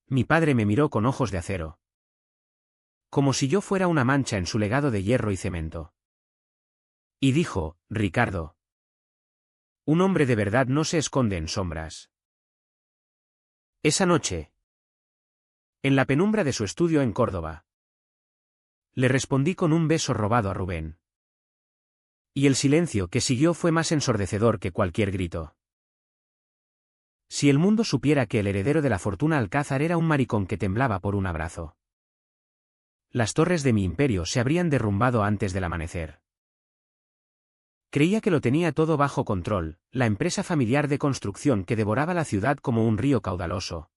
Mi padre me miró con ojos de acero. Como si yo fuera una mancha en su legado de hierro y cemento. Y dijo, Ricardo. Un hombre de verdad no se esconde en sombras. Esa noche. En la penumbra de su estudio en Córdoba. Le respondí con un beso robado a Rubén. Y el silencio que siguió fue más ensordecedor que cualquier grito. Si el mundo supiera que el heredero de la fortuna Alcázar era un maricón que temblaba por un abrazo. Las torres de mi imperio se habrían derrumbado antes del amanecer. Creía que lo tenía todo bajo control, la empresa familiar de construcción que devoraba la ciudad como un río caudaloso.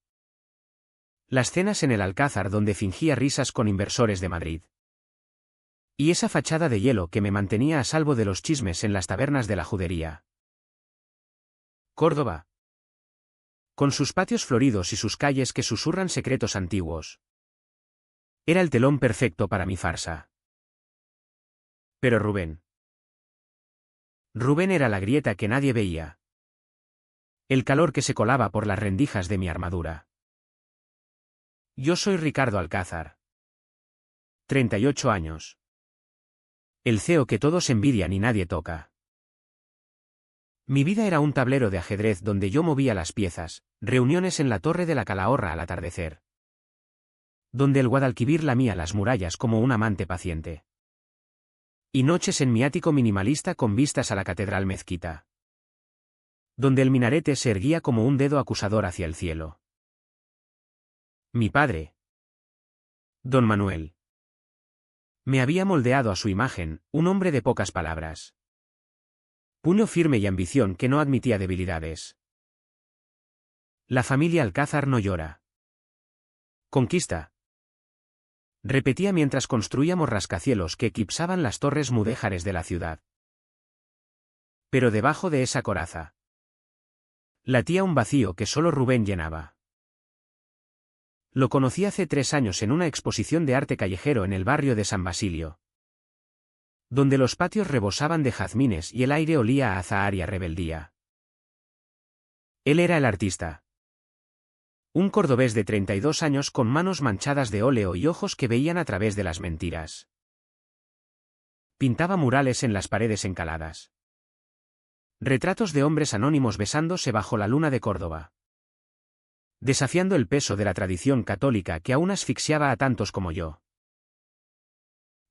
Las cenas en el Alcázar donde fingía risas con inversores de Madrid. Y esa fachada de hielo que me mantenía a salvo de los chismes en las tabernas de la judería. Córdoba. Con sus patios floridos y sus calles que susurran secretos antiguos. Era el telón perfecto para mi farsa. Pero Rubén. Rubén era la grieta que nadie veía. El calor que se colaba por las rendijas de mi armadura. Yo soy Ricardo Alcázar. 38 años. El CEO que todos envidian y nadie toca. Mi vida era un tablero de ajedrez donde yo movía las piezas, reuniones en la torre de la Calahorra al atardecer. Donde el Guadalquivir lamía las murallas como un amante paciente. Y noches en mi ático minimalista con vistas a la catedral mezquita. Donde el minarete se erguía como un dedo acusador hacia el cielo. Mi padre. Don Manuel. Me había moldeado a su imagen, un hombre de pocas palabras. Puño firme y ambición que no admitía debilidades. La familia Alcázar no llora. Conquista. Repetía mientras construíamos rascacielos que eclipsaban las torres mudéjares de la ciudad. Pero debajo de esa coraza latía un vacío que solo Rubén llenaba. Lo conocí hace 3 años en una exposición de arte callejero en el barrio de San Basilio. Donde los patios rebosaban de jazmines y el aire olía a azahar y a rebeldía. Él era el artista. Un cordobés de 32 años con manos manchadas de óleo y ojos que veían a través de las mentiras. Pintaba murales en las paredes encaladas. Retratos de hombres anónimos besándose bajo la luna de Córdoba. Desafiando el peso de la tradición católica que aún asfixiaba a tantos como yo.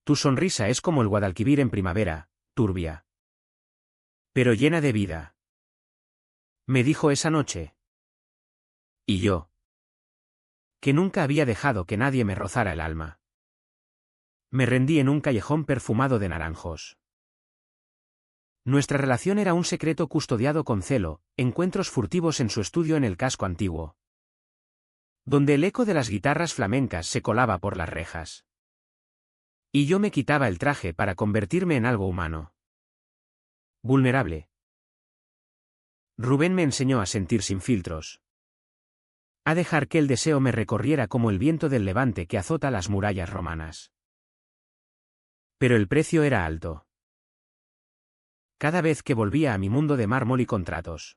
Tu sonrisa es como el Guadalquivir en primavera, turbia. Pero llena de vida. Me dijo esa noche. Y yo. Que nunca había dejado que nadie me rozara el alma. Me rendí en un callejón perfumado de naranjos. Nuestra relación era un secreto custodiado con celo, encuentros furtivos en su estudio en el casco antiguo. Donde el eco de las guitarras flamencas se colaba por las rejas. Y yo me quitaba el traje para convertirme en algo humano. Vulnerable. Rubén me enseñó a sentir sin filtros. A dejar que el deseo me recorriera como el viento del levante que azota las murallas romanas. Pero el precio era alto. Cada vez que volvía a mi mundo de mármol y contratos.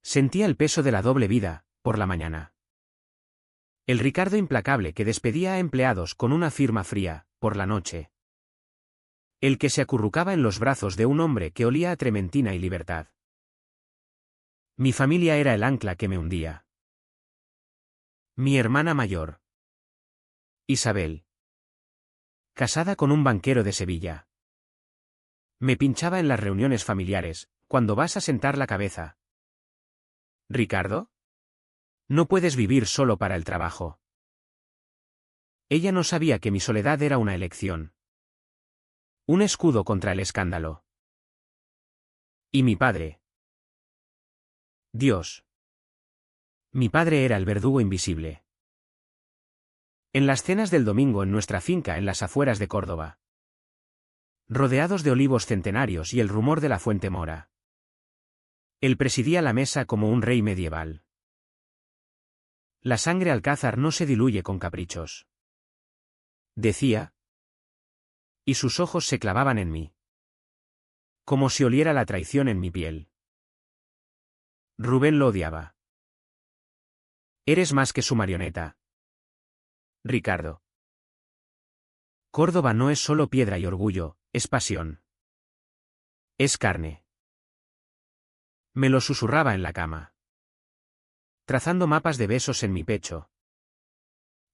Sentía el peso de la doble vida, por la mañana. El Ricardo implacable que despedía a empleados con una firma fría, por la noche. El que se acurrucaba en los brazos de un hombre que olía a trementina y libertad. Mi familia era el ancla que me hundía. Mi hermana mayor. Isabel. Casada con un banquero de Sevilla. Me pinchaba en las reuniones familiares, cuando vas a sentar la cabeza. ¿Ricardo? No puedes vivir solo para el trabajo. Ella no sabía que mi soledad era una elección. Un escudo contra el escándalo. ¿Y mi padre? Dios. Mi padre era el verdugo invisible. En las cenas del domingo en nuestra finca en las afueras de Córdoba. Rodeados de olivos centenarios y el rumor de la fuente mora. Él presidía la mesa como un rey medieval. La sangre Alcázar no se diluye con caprichos. Decía. Y sus ojos se clavaban en mí. Como si oliera la traición en mi piel. Rubén lo odiaba. Eres más que su marioneta. Ricardo. Córdoba no es solo piedra y orgullo, es pasión. Es carne. Me lo susurraba en la cama, trazando mapas de besos en mi pecho.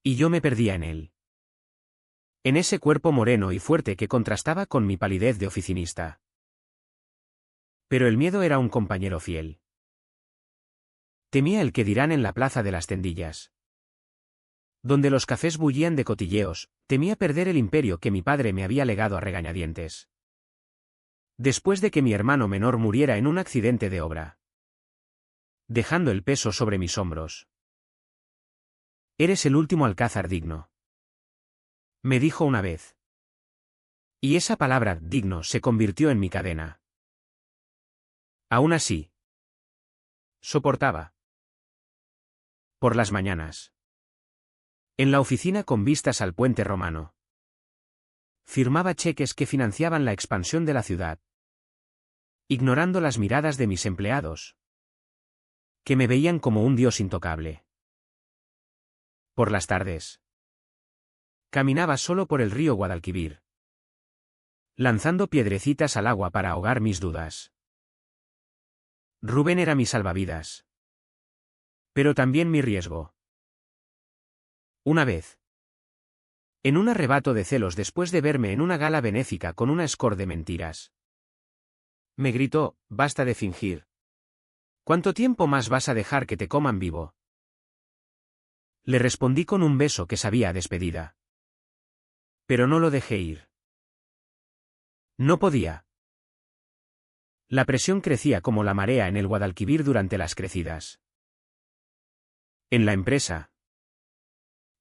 Y yo me perdía en él. En ese cuerpo moreno y fuerte que contrastaba con mi palidez de oficinista. Pero el miedo era un compañero fiel. Temía el que dirán en la plaza de las Tendillas, donde los cafés bullían de cotilleos. Temía perder el imperio que mi padre me había legado a regañadientes, después de que mi hermano menor muriera en un accidente de obra, dejando el peso sobre mis hombros. Eres el último alcázar digno, me dijo una vez. Y esa palabra, digno, se convirtió en mi cadena. Aún así, soportaba. Por las mañanas, en la oficina con vistas al puente romano, firmaba cheques que financiaban la expansión de la ciudad, ignorando las miradas de mis empleados, que me veían como un dios intocable. Por las tardes, caminaba solo por el río Guadalquivir, lanzando piedrecitas al agua para ahogar mis dudas. Rubén era mi salvavidas, pero también mi riesgo. Una vez, en un arrebato de celos después de verme en una gala benéfica con una score de mentiras, me gritó: «Basta de fingir. ¿Cuánto tiempo más vas a dejar que te coman vivo?». Le respondí con un beso que sabía a despedida. Pero no lo dejé ir. No podía. La presión crecía como la marea en el Guadalquivir durante las crecidas. En la empresa,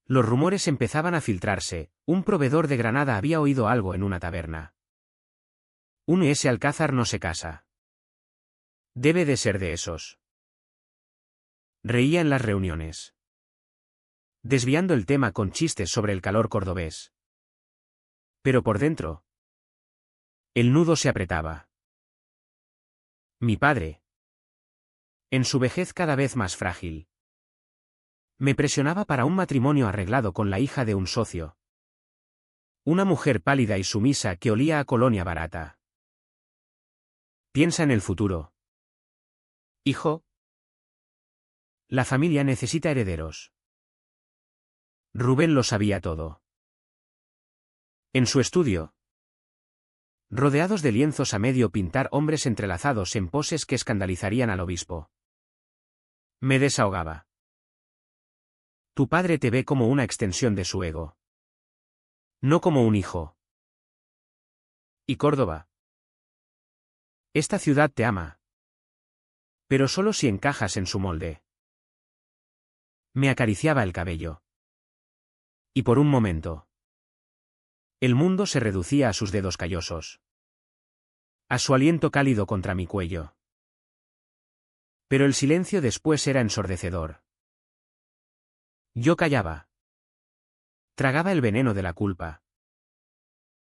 los rumores empezaban a filtrarse. Un proveedor de Granada había oído algo en una taberna. Ese alcázar no se casa. Debe de ser de esos. Reía en las reuniones, desviando el tema con chistes sobre el calor cordobés. Pero por dentro, el nudo se apretaba. Mi padre, en su vejez cada vez más frágil, me presionaba para un matrimonio arreglado con la hija de un socio. Una mujer pálida y sumisa que olía a colonia barata. Piensa en el futuro, hijo. La familia necesita herederos. Rubén lo sabía todo. En su estudio, rodeados de lienzos a medio pintar hombres entrelazados en poses que escandalizarían al obispo, me desahogaba. Tu padre te ve como una extensión de su ego, no como un hijo. Y Córdoba. Esta ciudad te ama, pero solo si encajas en su molde. Me acariciaba el cabello. Y por un momento, el mundo se reducía a sus dedos callosos, a su aliento cálido contra mi cuello. Pero el silencio después era ensordecedor. Yo callaba. Tragaba el veneno de la culpa.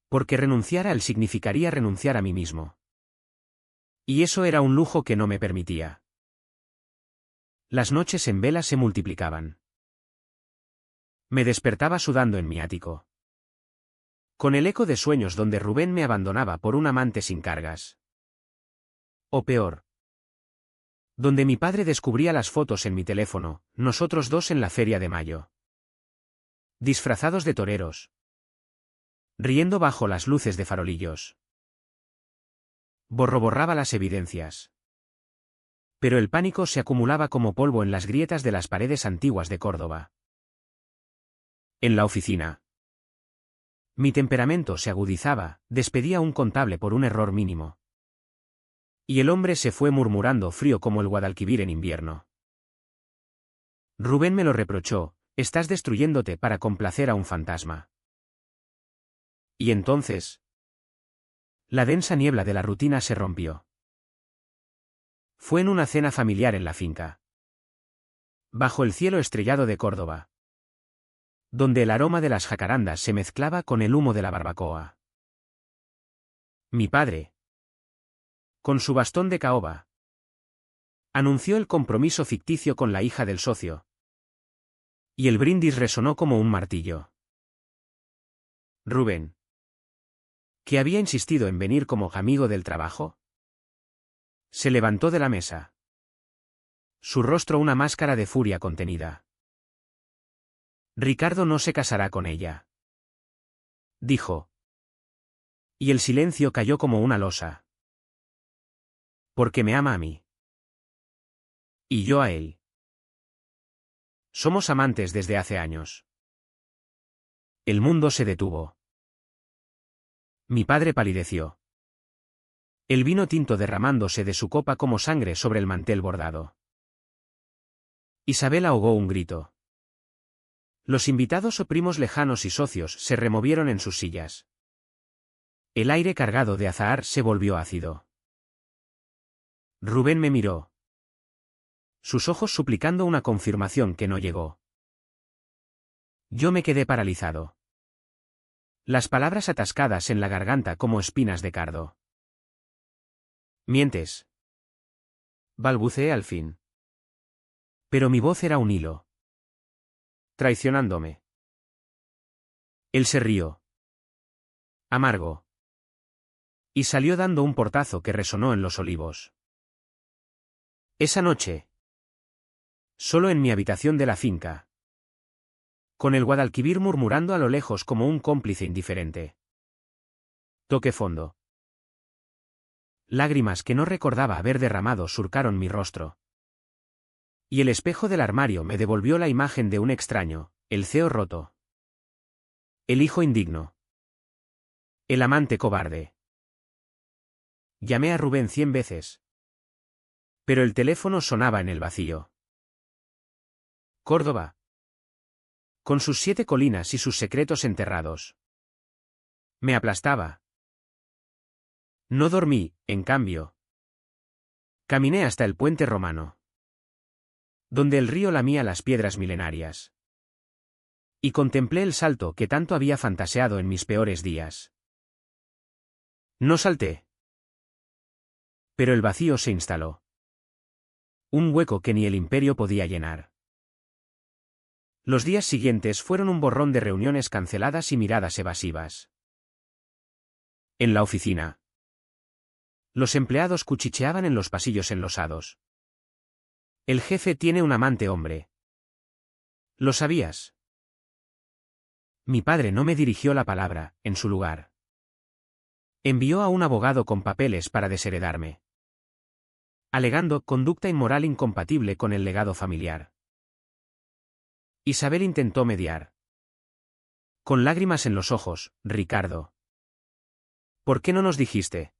Porque renunciar a él significaría renunciar a mí mismo. Y eso era un lujo que no me permitía. Las noches en vela se multiplicaban. Me despertaba sudando en mi ático, con el eco de sueños donde Rubén me abandonaba por un amante sin cargas. O peor, donde mi padre descubría las fotos en mi teléfono, nosotros dos en la Feria de Mayo, disfrazados de toreros, riendo bajo las luces de farolillos. Borraba las evidencias. Pero el pánico se acumulaba como polvo en las grietas de las paredes antiguas de Córdoba. En la oficina, mi temperamento se agudizaba, despedía a un contable por un error mínimo. Y el hombre se fue murmurando frío como el Guadalquivir en invierno. Rubén me lo reprochó: estás destruyéndote para complacer a un fantasma. Y entonces, la densa niebla de la rutina se rompió. Fue en una cena familiar en la finca, bajo el cielo estrellado de Córdoba, donde el aroma de las jacarandas se mezclaba con el humo de la barbacoa. Mi padre, con su bastón de caoba, anunció el compromiso ficticio con la hija del socio, Y el brindis resonó como un martillo. Rubén, ¿que había insistido en venir como amigo del trabajo? Se levantó de la mesa. Su rostro una máscara de furia contenida. Ricardo no se casará con ella, dijo. Y el silencio cayó como una losa. Porque me ama a mí. Y yo a él. Somos amantes desde hace años. El mundo se detuvo. Mi padre palideció. El vino tinto derramándose de su copa como sangre sobre el mantel bordado. Isabel ahogó un grito. Los invitados o primos lejanos y socios se removieron en sus sillas. El aire cargado de azahar se volvió ácido. Rubén me miró. Sus ojos suplicando una confirmación que no llegó. Yo me quedé paralizado. Las palabras atascadas en la garganta como espinas de cardo. Mientes. Balbuceé al fin. Pero mi voz era un hilo. Traicionándome. Él se rió. Amargo. Y salió dando un portazo que resonó en los olivos. Esa noche. Solo en mi habitación de la finca. Con el Guadalquivir murmurando a lo lejos como un cómplice indiferente. Toqué fondo. Lágrimas que no recordaba haber derramado surcaron mi rostro. Y el espejo del armario me devolvió la imagen de un extraño, el ceo roto. El hijo indigno. El amante cobarde. Llamé a Rubén 100 veces. Pero el teléfono sonaba en el vacío. Córdoba. Con sus 7 colinas y sus secretos enterrados. Me aplastaba. No dormí, en cambio. Caminé hasta el puente romano, donde el río lamía las piedras milenarias. Y contemplé el salto que tanto había fantaseado en mis peores días. No salté. Pero el vacío se instaló. Un hueco que ni el imperio podía llenar. Los días siguientes fueron un borrón de reuniones canceladas y miradas evasivas. En la oficina. Los empleados cuchicheaban en los pasillos enlosados. El jefe tiene un amante hombre. ¿Lo sabías? Mi padre no me dirigió la palabra, en su lugar. Envió a un abogado con papeles para desheredarme, alegando conducta inmoral incompatible con el legado familiar. Isabel intentó mediar. Con lágrimas en los ojos, Ricardo. ¿Por qué no nos dijiste?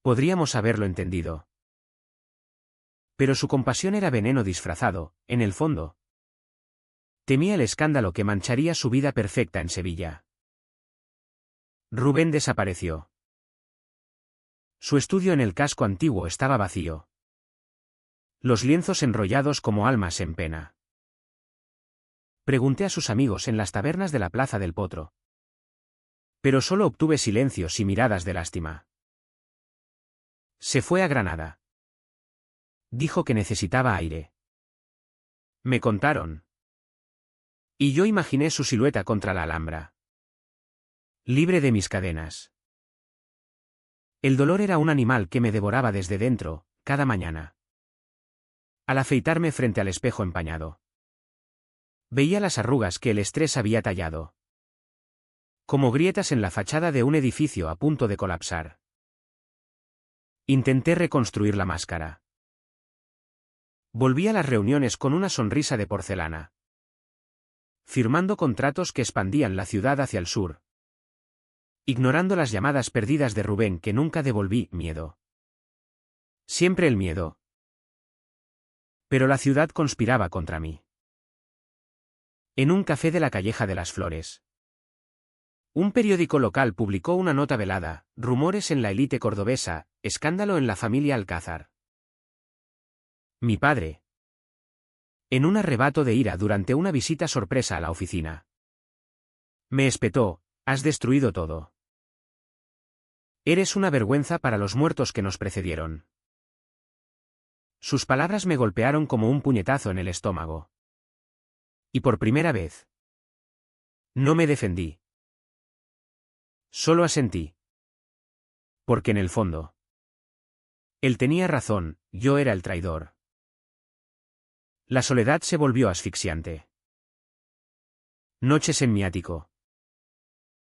Podríamos haberlo entendido. Pero su compasión era veneno disfrazado, en el fondo. Temía el escándalo que mancharía su vida perfecta en Sevilla. Rubén desapareció. Su estudio en el casco antiguo estaba vacío. Los lienzos enrollados como almas en pena. Pregunté a sus amigos en las tabernas de la Plaza del Potro. Pero solo obtuve silencios y miradas de lástima. Se fue a Granada. Dijo que necesitaba aire. Me contaron. Y yo imaginé su silueta contra la Alhambra. Libre de mis cadenas. El dolor era un animal que me devoraba desde dentro, cada mañana. Al afeitarme frente al espejo empañado. Veía las arrugas que el estrés había tallado. Como grietas en la fachada de un edificio a punto de colapsar. Intenté reconstruir la máscara. Volví a las reuniones con una sonrisa de porcelana. Firmando contratos que expandían la ciudad hacia el sur. Ignorando las llamadas perdidas de Rubén que nunca devolví, miedo. Siempre el miedo. Pero la ciudad conspiraba contra mí. En un café de la Calleja de las Flores. Un periódico local publicó una nota velada, rumores en la élite cordobesa, escándalo en la familia Alcázar. Mi padre. En un arrebato de ira durante una visita sorpresa a la oficina. Me espetó, has destruido todo. Eres una vergüenza para los muertos que nos precedieron. Sus palabras me golpearon como un puñetazo en el estómago. Y por primera vez. No me defendí. Solo asentí. Porque en el fondo. Él tenía razón, yo era el traidor. La soledad se volvió asfixiante. Noches en mi ático.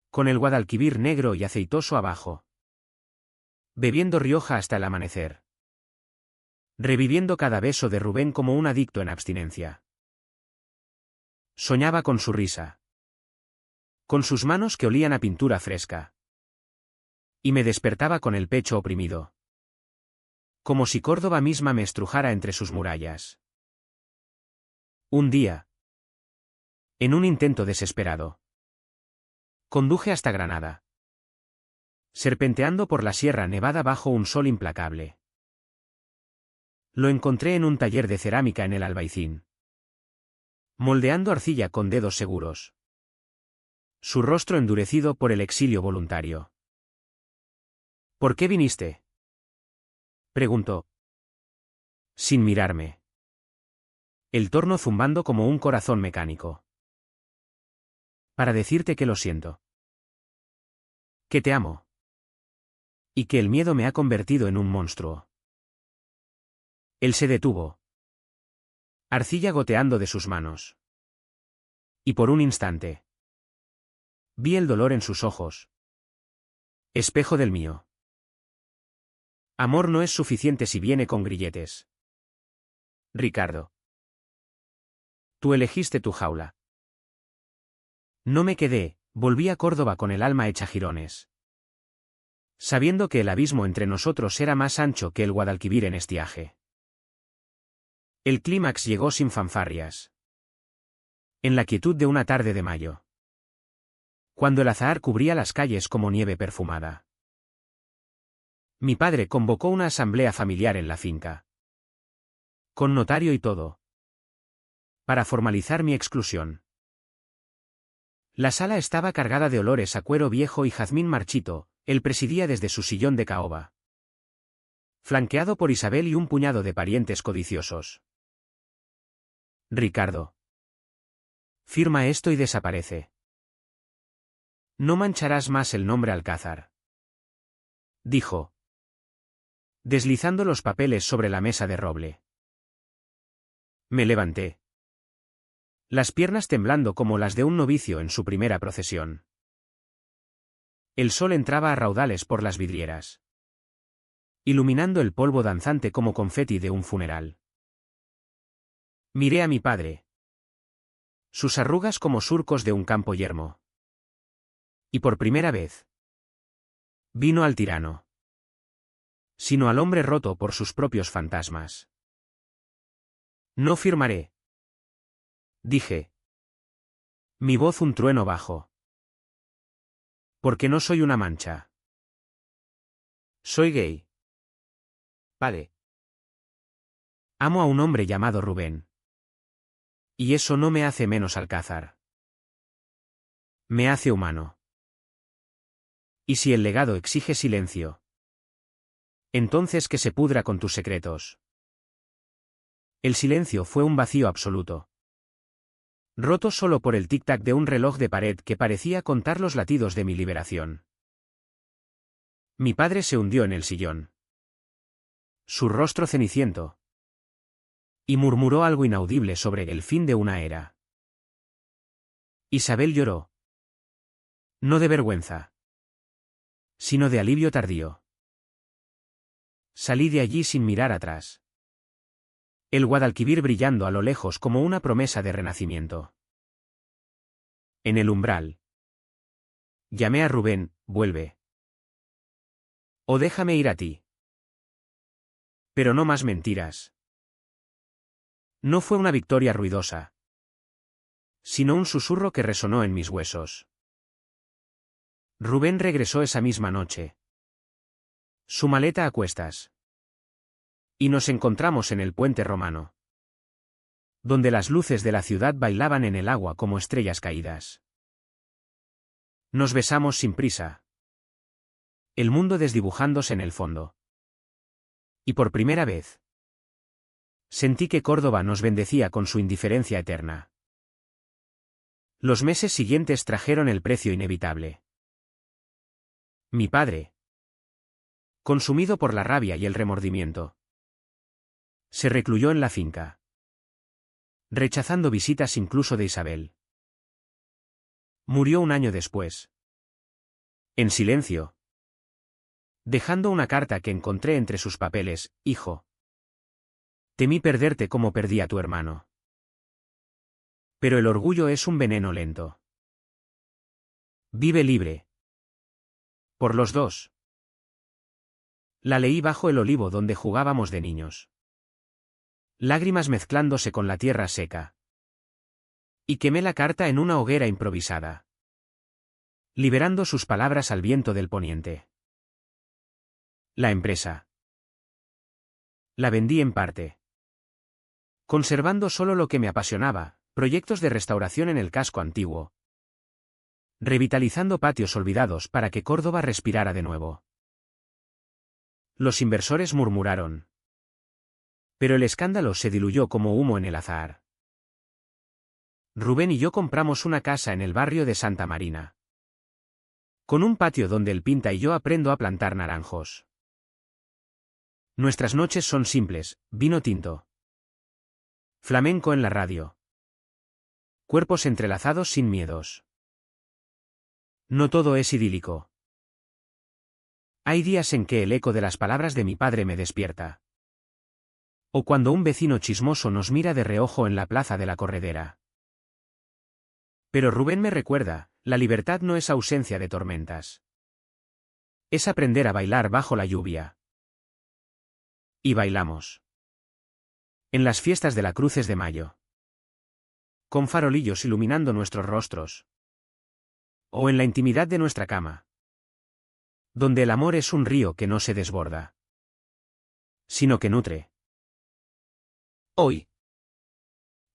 Con el Guadalquivir negro y aceitoso abajo. Bebiendo Rioja hasta el amanecer. Reviviendo cada beso de Rubén como un adicto en abstinencia. Soñaba con su risa. Con sus manos que olían a pintura fresca. Y me despertaba con el pecho oprimido. Como si Córdoba misma me estrujara entre sus murallas. Un día. En un intento desesperado. Conduje hasta Granada. Serpenteando por la Sierra Nevada bajo un sol implacable. Lo encontré en un taller de cerámica en el Albaicín. Moldeando arcilla con dedos seguros. Su rostro endurecido por el exilio voluntario. ¿Por qué viniste?, preguntó. Sin mirarme. El torno zumbando como un corazón mecánico. Para decirte que lo siento. Que te amo. Y que el miedo me ha convertido en un monstruo. Él se detuvo. Arcilla goteando de sus manos. Y por un instante. Vi el dolor en sus ojos. Espejo del mío. Amor no es suficiente si viene con grilletes. Ricardo. Tú elegiste tu jaula. No me quedé, volví a Córdoba con el alma hecha jirones. Sabiendo que el abismo entre nosotros era más ancho que el Guadalquivir en estiaje. El clímax llegó sin fanfarrias. En la quietud de una tarde de mayo. Cuando el azahar cubría las calles como nieve perfumada. Mi padre convocó una asamblea familiar en la finca. Con notario y todo. Para formalizar mi exclusión. La sala estaba cargada de olores a cuero viejo y jazmín marchito, él presidía desde su sillón de caoba. Flanqueado por Isabel y un puñado de parientes codiciosos. Ricardo. Firma esto y desaparece. No mancharás más el nombre Alcázar. Dijo. Deslizando los papeles sobre la mesa de roble. Me levanté. Las piernas temblando como las de un novicio en su primera procesión. El sol entraba a raudales por las vidrieras. Iluminando el polvo danzante como confeti de un funeral. Miré a mi padre. Sus arrugas como surcos de un campo yermo. Y por primera vez. Vino al tirano. Sino al hombre roto por sus propios fantasmas. No firmaré. Dije. Mi voz un trueno bajo. Porque no soy una mancha. Soy gay. Vale. Amo a un hombre llamado Rubén. Y eso no me hace menos Alcázar. Me hace humano. Y si el legado exige silencio. Entonces que se pudra con tus secretos. El silencio fue un vacío absoluto. Roto solo por el tic-tac de un reloj de pared que parecía contar los latidos de mi liberación. Mi padre se hundió en el sillón. Su rostro ceniciento. Y murmuró algo inaudible sobre el fin de una era. Isabel lloró. No de vergüenza. Sino de alivio tardío. Salí de allí sin mirar atrás. El Guadalquivir brillando a lo lejos como una promesa de renacimiento. En el umbral. Llamé a Rubén, vuelve. O déjame ir a ti. Pero no más mentiras. No fue una victoria ruidosa. Sino un susurro que resonó en mis huesos. Rubén regresó esa misma noche. Su maleta a cuestas. Y nos encontramos en el puente romano. Donde las luces de la ciudad bailaban en el agua como estrellas caídas. Nos besamos sin prisa. El mundo desdibujándose en el fondo. Y por primera vez. Sentí que Córdoba nos bendecía con su indiferencia eterna. Los meses siguientes trajeron el precio inevitable. Mi padre, consumido por la rabia y el remordimiento, se recluyó en la finca, rechazando visitas incluso de Isabel. Murió un año después. En silencio. Dejando una carta que encontré entre sus papeles: hijo. Temí perderte como perdí a tu hermano. Pero el orgullo es un veneno lento. Vive libre. Por los dos. La leí bajo el olivo donde jugábamos de niños. Lágrimas mezclándose con la tierra seca. Y quemé la carta en una hoguera improvisada, liberando sus palabras al viento del poniente. La empresa. La vendí en parte, conservando solo lo que me apasionaba: proyectos de restauración en el casco antiguo, revitalizando patios olvidados para que Córdoba respirara de nuevo. Los inversores murmuraron, pero el escándalo se diluyó como humo en el azahar. Rubén y yo compramos una casa en el barrio de Santa Marina, con un patio donde el Pinta y yo aprendo a plantar naranjos. Nuestras noches son simples: vino tinto, flamenco en la radio, cuerpos entrelazados sin miedos. No todo es idílico. Hay días en que el eco de las palabras de mi padre me despierta. O cuando un vecino chismoso nos mira de reojo en la plaza de la corredera. Pero Rubén me recuerda: la libertad no es ausencia de tormentas. Es aprender a bailar bajo la lluvia. Y bailamos. En las fiestas de la Cruces de Mayo, con farolillos iluminando nuestros rostros. O en la intimidad de nuestra cama, donde el amor es un río que no se desborda, sino que nutre. Hoy,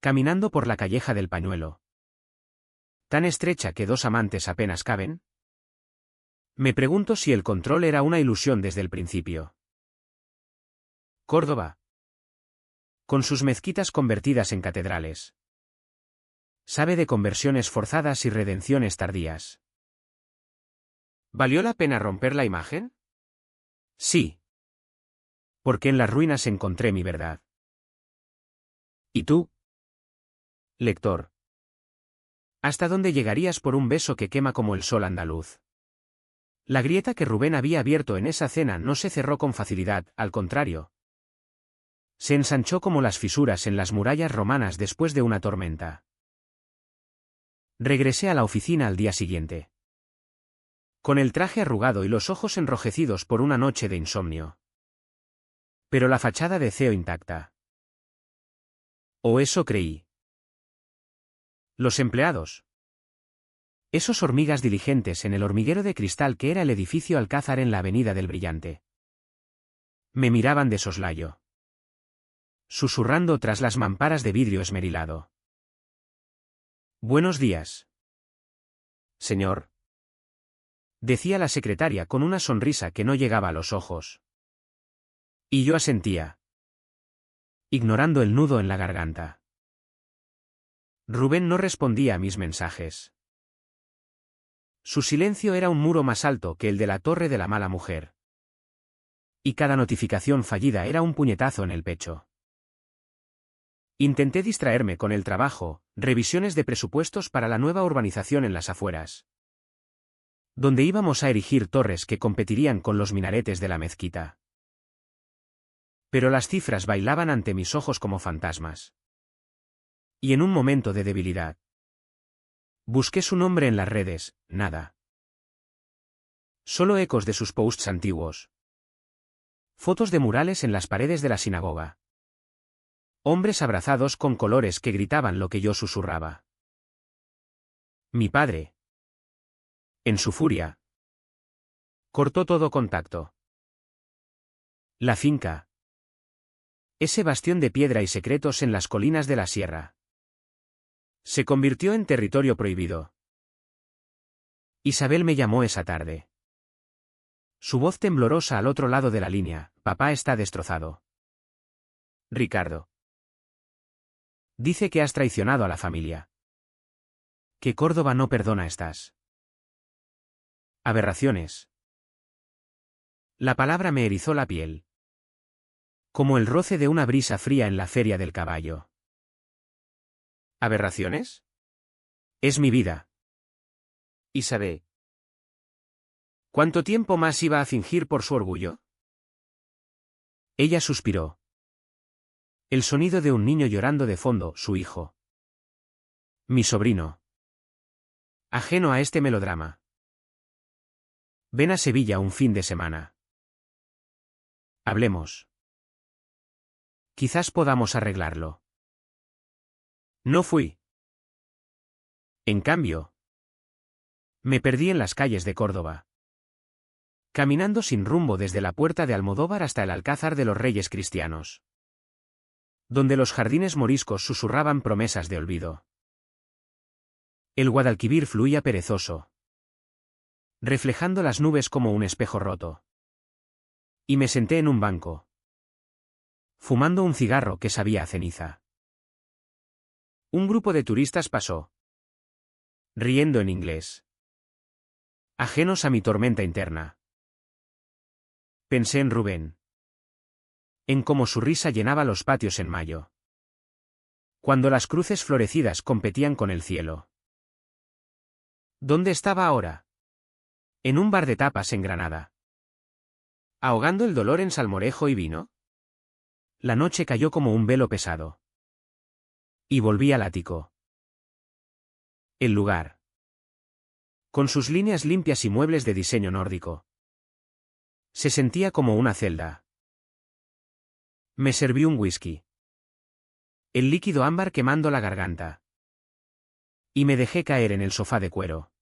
caminando por la calleja del Pañuelo, tan estrecha que dos amantes apenas caben, me pregunto si el control era una ilusión desde el principio. Córdoba, con sus mezquitas convertidas en catedrales, sabe de conversiones forzadas y redenciones tardías. ¿Valió la pena romper la imagen? Sí. Porque en las ruinas encontré mi verdad. ¿Y tú, lector? ¿Hasta dónde llegarías por un beso que quema como el sol andaluz? La grieta que Rubén había abierto en esa cena no se cerró con facilidad, al contrario. Se ensanchó como las fisuras en las murallas romanas después de una tormenta. Regresé a la oficina al día siguiente, con el traje arrugado y los ojos enrojecidos por una noche de insomnio. Pero la fachada de CEO intacta. O eso creí. Los empleados. Esos hormigas diligentes en el hormiguero de cristal que era el edificio Alcázar en la Avenida del Brillante, me miraban de soslayo, susurrando tras las mamparas de vidrio esmerilado. Buenos días, señor, decía la secretaria con una sonrisa que no llegaba a los ojos. Y yo asentía, ignorando el nudo en la garganta. Rubén no respondía a mis mensajes. Su silencio era un muro más alto que el de la torre de la mala mujer. Y cada notificación fallida era un puñetazo en el pecho. Intenté distraerme con el trabajo: revisiones de presupuestos para la nueva urbanización en las afueras, donde íbamos a erigir torres que competirían con los minaretes de la mezquita. Pero las cifras bailaban ante mis ojos como fantasmas. Y en un momento de debilidad, busqué su nombre en las redes: nada. Solo ecos de sus posts antiguos. Fotos de murales en las paredes de la sinagoga. Hombres abrazados con colores que gritaban lo que yo susurraba. Mi padre, en su furia, cortó todo contacto. La finca. Ese bastión de piedra y secretos en las colinas de la sierra, se convirtió en territorio prohibido. Isabel me llamó esa tarde. Su voz temblorosa al otro lado de la línea: papá está destrozado. Ricardo. Dice que has traicionado a la familia. Que Córdoba no perdona estas aberraciones. La palabra me erizó la piel. Como el roce de una brisa fría en la feria del caballo. ¿Aberraciones? Es mi vida. ¿Y sabe cuánto tiempo más iba a fingir por su orgullo? Ella suspiró. El sonido de un niño llorando de fondo, su hijo. Mi sobrino. Ajeno a este melodrama. Ven a Sevilla un fin de semana. Hablemos. Quizás podamos arreglarlo. No fui. En cambio, me perdí en las calles de Córdoba. Caminando sin rumbo desde la puerta de Almodóvar hasta el Alcázar de los Reyes Cristianos. Donde los jardines moriscos susurraban promesas de olvido. El Guadalquivir fluía perezoso, reflejando las nubes como un espejo roto. Y me senté en un banco, fumando un cigarro que sabía a ceniza. Un grupo de turistas pasó, riendo en inglés, ajenos a mi tormenta interna. Pensé en Rubén, en cómo su risa llenaba los patios en mayo, cuando las cruces florecidas competían con el cielo. ¿Dónde estaba ahora? En un bar de tapas en Granada. ¿Ahogando el dolor en salmorejo y vino? La noche cayó como un velo pesado. Y volví al ático. El lugar. Con sus líneas limpias y muebles de diseño nórdico. Se sentía como una celda. Me serví un whisky. El líquido ámbar quemando la garganta. Y me dejé caer en el sofá de cuero.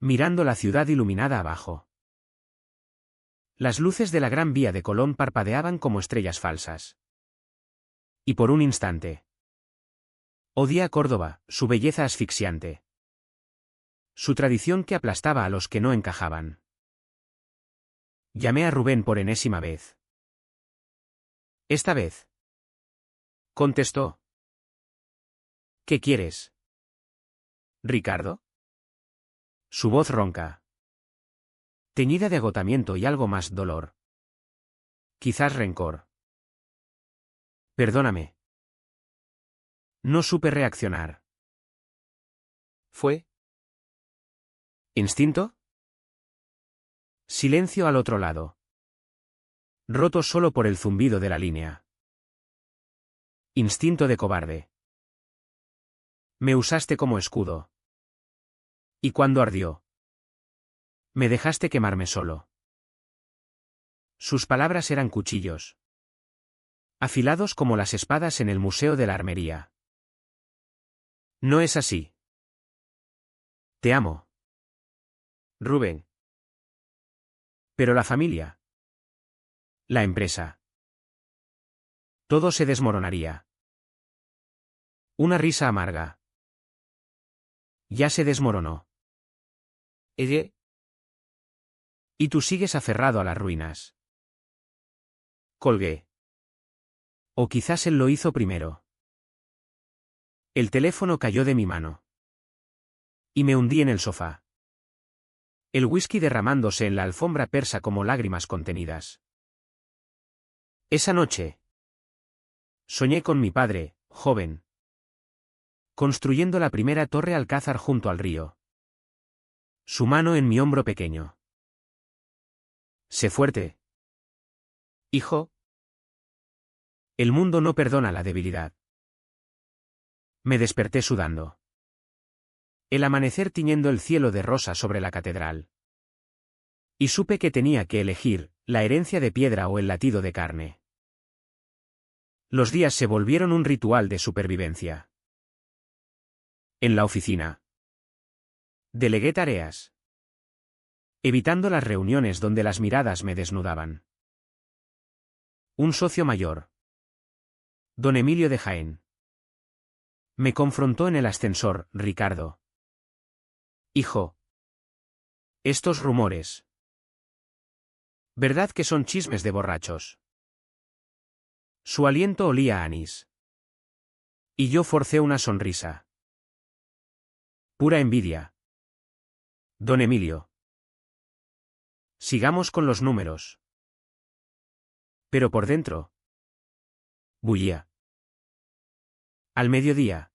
Mirando la ciudad iluminada abajo. Las luces de la Gran Vía de Colón parpadeaban como estrellas falsas. Y por un instante. Odié a Córdoba, su belleza asfixiante. Su tradición que aplastaba a los que no encajaban. Llamé a Rubén por enésima vez. Esta vez. Contestó. ¿Qué quieres? ¿Ricardo? Su voz ronca. Teñida de agotamiento y algo más dolor. Quizás rencor. Perdóname. No supe reaccionar. ¿Fue instinto? Silencio al otro lado. Roto solo por el zumbido de la línea. Instinto de cobarde. Me usaste como escudo. Y cuando ardió, me dejaste quemarme solo. Sus palabras eran cuchillos. Afilados como las espadas en el Museo de la Armería. No es así. Te amo. Rubén. Pero la familia. La empresa. Todo se desmoronaría. Una risa amarga. Ya se desmoronó. ¿Ella? Y tú sigues aferrado a las ruinas. Colgué. O quizás él lo hizo primero. El teléfono cayó de mi mano. Y me hundí en el sofá. El whisky derramándose en la alfombra persa como lágrimas contenidas. Esa noche. Soñé con mi padre, joven. Construyendo la primera torre alcázar junto al río. Su mano en mi hombro pequeño. Sé fuerte. Hijo. El mundo no perdona la debilidad. Me desperté sudando. El amanecer tiñendo el cielo de rosa sobre la catedral. Y supe que tenía que elegir, la herencia de piedra o el latido de carne. Los días se volvieron un ritual de supervivencia. En la oficina. Delegué tareas. Evitando las reuniones donde las miradas me desnudaban. Un socio mayor. Don Emilio de Jaén. Me confrontó en el ascensor, Ricardo. Hijo. Estos rumores. ¿Verdad que son chismes de borrachos? Su aliento olía a anís. Y yo forcé una sonrisa. Pura envidia. Don Emilio. Sigamos con los números. Pero por dentro. Bullía. Al mediodía.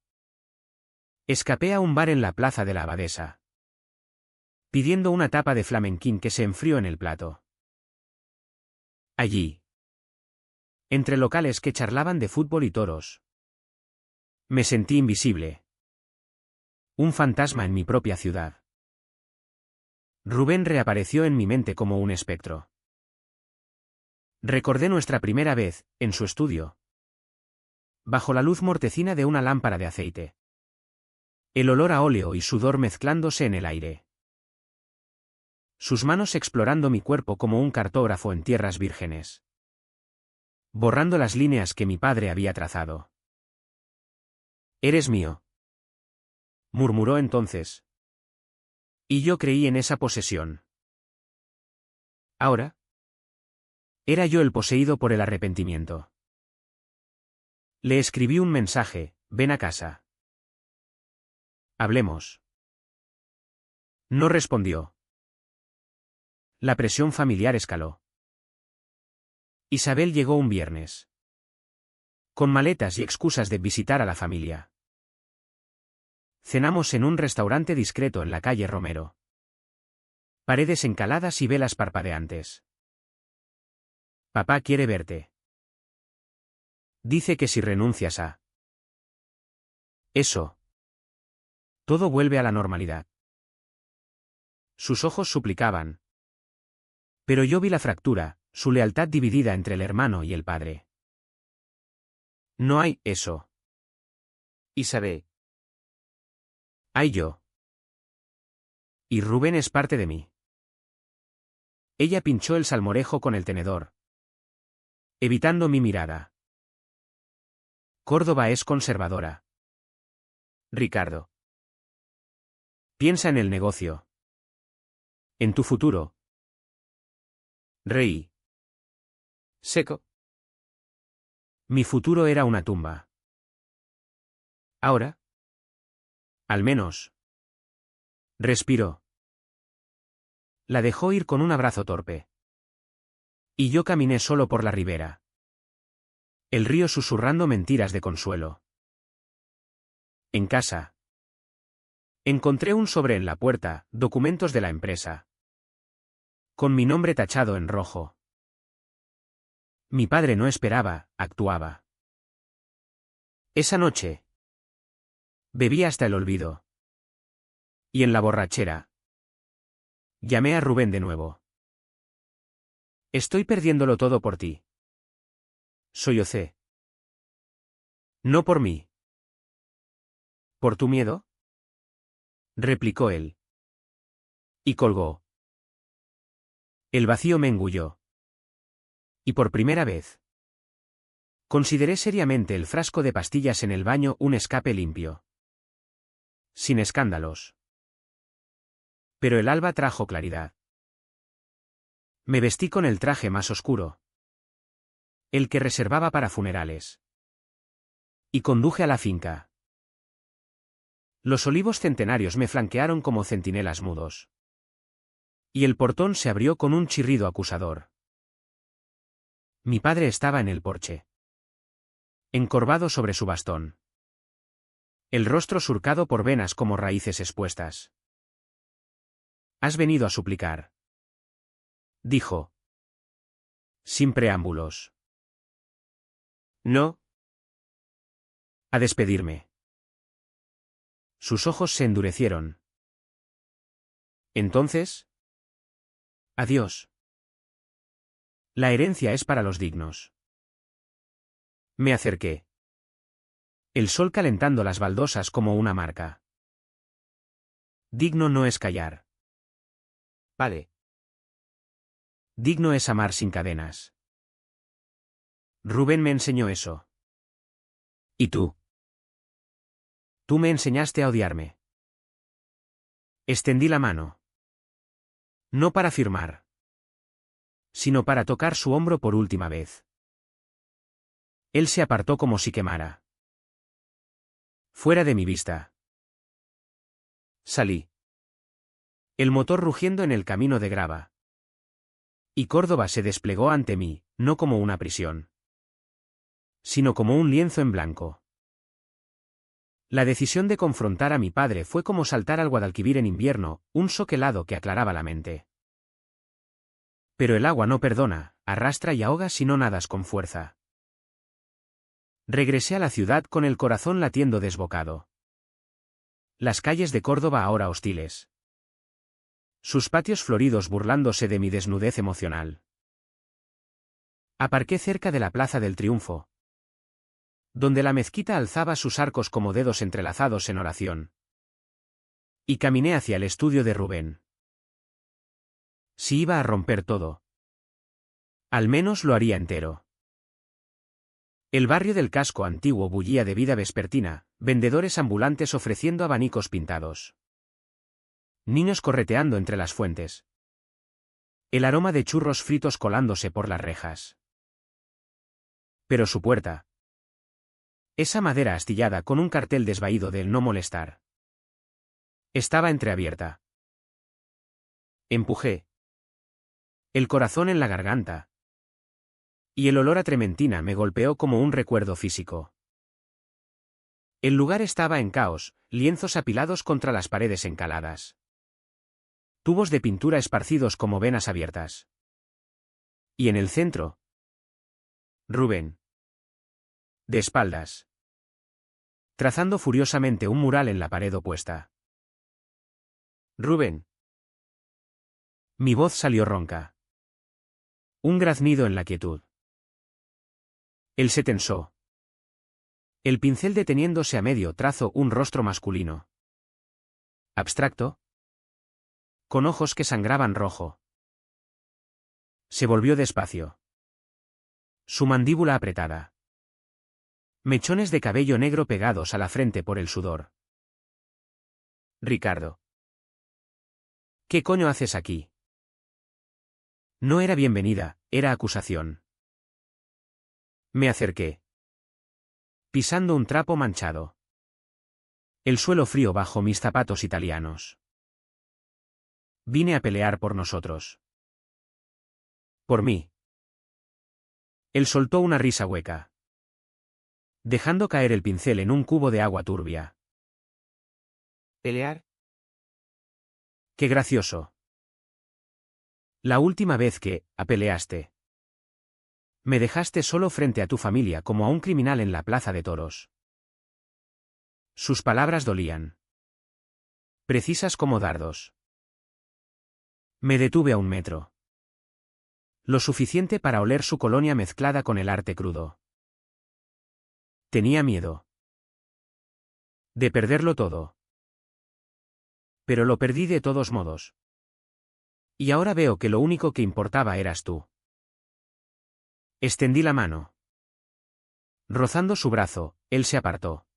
Escapé a un bar en la plaza de la Abadesa, pidiendo una tapa de flamenquín que se enfrió en el plato. Allí. Entre locales que charlaban de fútbol y toros. Me sentí invisible. Un fantasma en mi propia ciudad. Rubén reapareció en mi mente como un espectro. Recordé nuestra primera vez, en su estudio. Bajo la luz mortecina de una lámpara de aceite. El olor a óleo y sudor mezclándose en el aire. Sus manos explorando mi cuerpo como un cartógrafo en tierras vírgenes. Borrando las líneas que mi padre había trazado. Eres mío. Murmuró entonces. Y yo creí en esa posesión. Ahora. Era yo el poseído por el arrepentimiento. Le escribí un mensaje: ven a casa. Hablemos. No respondió. La presión familiar escaló. Isabel llegó un viernes. Con maletas y excusas de visitar a la familia. Cenamos en un restaurante discreto en la calle Romero. Paredes encaladas y velas parpadeantes. Papá quiere verte. Dice que si renuncias a eso, todo vuelve a la normalidad. Sus ojos suplicaban. Pero yo vi la fractura, su lealtad dividida entre el hermano y el padre. No hay eso. Isabel. Hay yo. Y Rubén es parte de mí. Ella pinchó el salmorejo con el tenedor, evitando mi mirada. Córdoba es conservadora. Ricardo. Piensa en el negocio. En tu futuro. Reí. Seco. Mi futuro era una tumba. Ahora. Al menos. Respiró. La dejó ir con un abrazo torpe. Y yo caminé solo por la ribera. El río susurrando mentiras de consuelo. En casa. Encontré un sobre en la puerta, documentos de la empresa. Con mi nombre tachado en rojo. Mi padre no esperaba, actuaba. Esa noche. Bebí hasta el olvido. Y en la borrachera. Llamé a Rubén de nuevo. Estoy perdiéndolo todo por ti. Sollocé. No por mí. ¿Por tu miedo? Replicó él. Y colgó. El vacío me engulló. Y por primera vez. Consideré seriamente el frasco de pastillas en el baño un escape limpio. Sin escándalos. Pero el alba trajo claridad. Me vestí con el traje más oscuro. El que reservaba para funerales. Y conduje a la finca. Los olivos centenarios me flanquearon como centinelas mudos. Y el portón se abrió con un chirrido acusador. Mi padre estaba en el porche. Encorvado sobre su bastón. El rostro surcado por venas como raíces expuestas. Has venido a suplicar. Dijo. Sin preámbulos. No. A despedirme. Sus ojos se endurecieron. Entonces. Adiós. La herencia es para los dignos. Me acerqué. El sol calentando las baldosas como una marca. Digno no es callar. Vale. Digno es amar sin cadenas. Rubén me enseñó eso. ¿Y tú? Tú me enseñaste a odiarme. Extendí la mano. No para firmar. Sino para tocar su hombro por última vez. Él se apartó como si quemara. Fuera de mi vista. Salí. El motor rugiendo en el camino de grava. Y Córdoba se desplegó ante mí, no como una prisión, sino como un lienzo en blanco. La decisión de confrontar a mi padre fue como saltar al Guadalquivir en invierno, un shock helado que aclaraba la mente. Pero el agua no perdona, arrastra y ahoga si no nadas con fuerza. Regresé a la ciudad con el corazón latiendo desbocado. Las calles de Córdoba ahora hostiles. Sus patios floridos burlándose de mi desnudez emocional. Aparqué cerca de la Plaza del Triunfo, donde la mezquita alzaba sus arcos como dedos entrelazados en oración. Y caminé hacia el estudio de Rubén. Si iba a romper todo, al menos lo haría entero. El barrio del casco antiguo bullía de vida vespertina, vendedores ambulantes ofreciendo abanicos pintados. Niños correteando entre las fuentes. El aroma de churros fritos colándose por las rejas. Pero su puerta. Esa madera astillada con un cartel desvaído del no molestar. Estaba entreabierta. Empujé. El corazón en la garganta. Y el olor a trementina me golpeó como un recuerdo físico. El lugar estaba en caos, lienzos apilados contra las paredes encaladas. Tubos de pintura esparcidos como venas abiertas. Y en el centro, Rubén. De espaldas. Trazando furiosamente un mural en la pared opuesta. Rubén. Mi voz salió ronca. Un graznido en la quietud. Él se tensó. El pincel deteniéndose a medio trazo un rostro masculino. Abstracto. Con ojos que sangraban rojo. Se volvió despacio. Su mandíbula apretada. Mechones de cabello negro pegados a la frente por el sudor. Ricardo. ¿Qué coño haces aquí? No era bienvenida, era acusación. Me acerqué. Pisando un trapo manchado. El suelo frío bajo mis zapatos italianos. Vine a pelear por nosotros. Por mí. Él soltó una risa hueca, dejando caer el pincel en un cubo de agua turbia. ¿Pelear? ¡Qué gracioso! La última vez que, peleaste. Me dejaste solo frente a tu familia como a un criminal en la plaza de toros. Sus palabras dolían. Precisas como dardos. Me detuve a 1 metro. Lo suficiente para oler su colonia mezclada con el arte crudo. Tenía miedo. De perderlo todo. Pero lo perdí de todos modos. Y ahora veo que lo único que importaba eras tú. Extendí la mano. Rozando su brazo, él se apartó.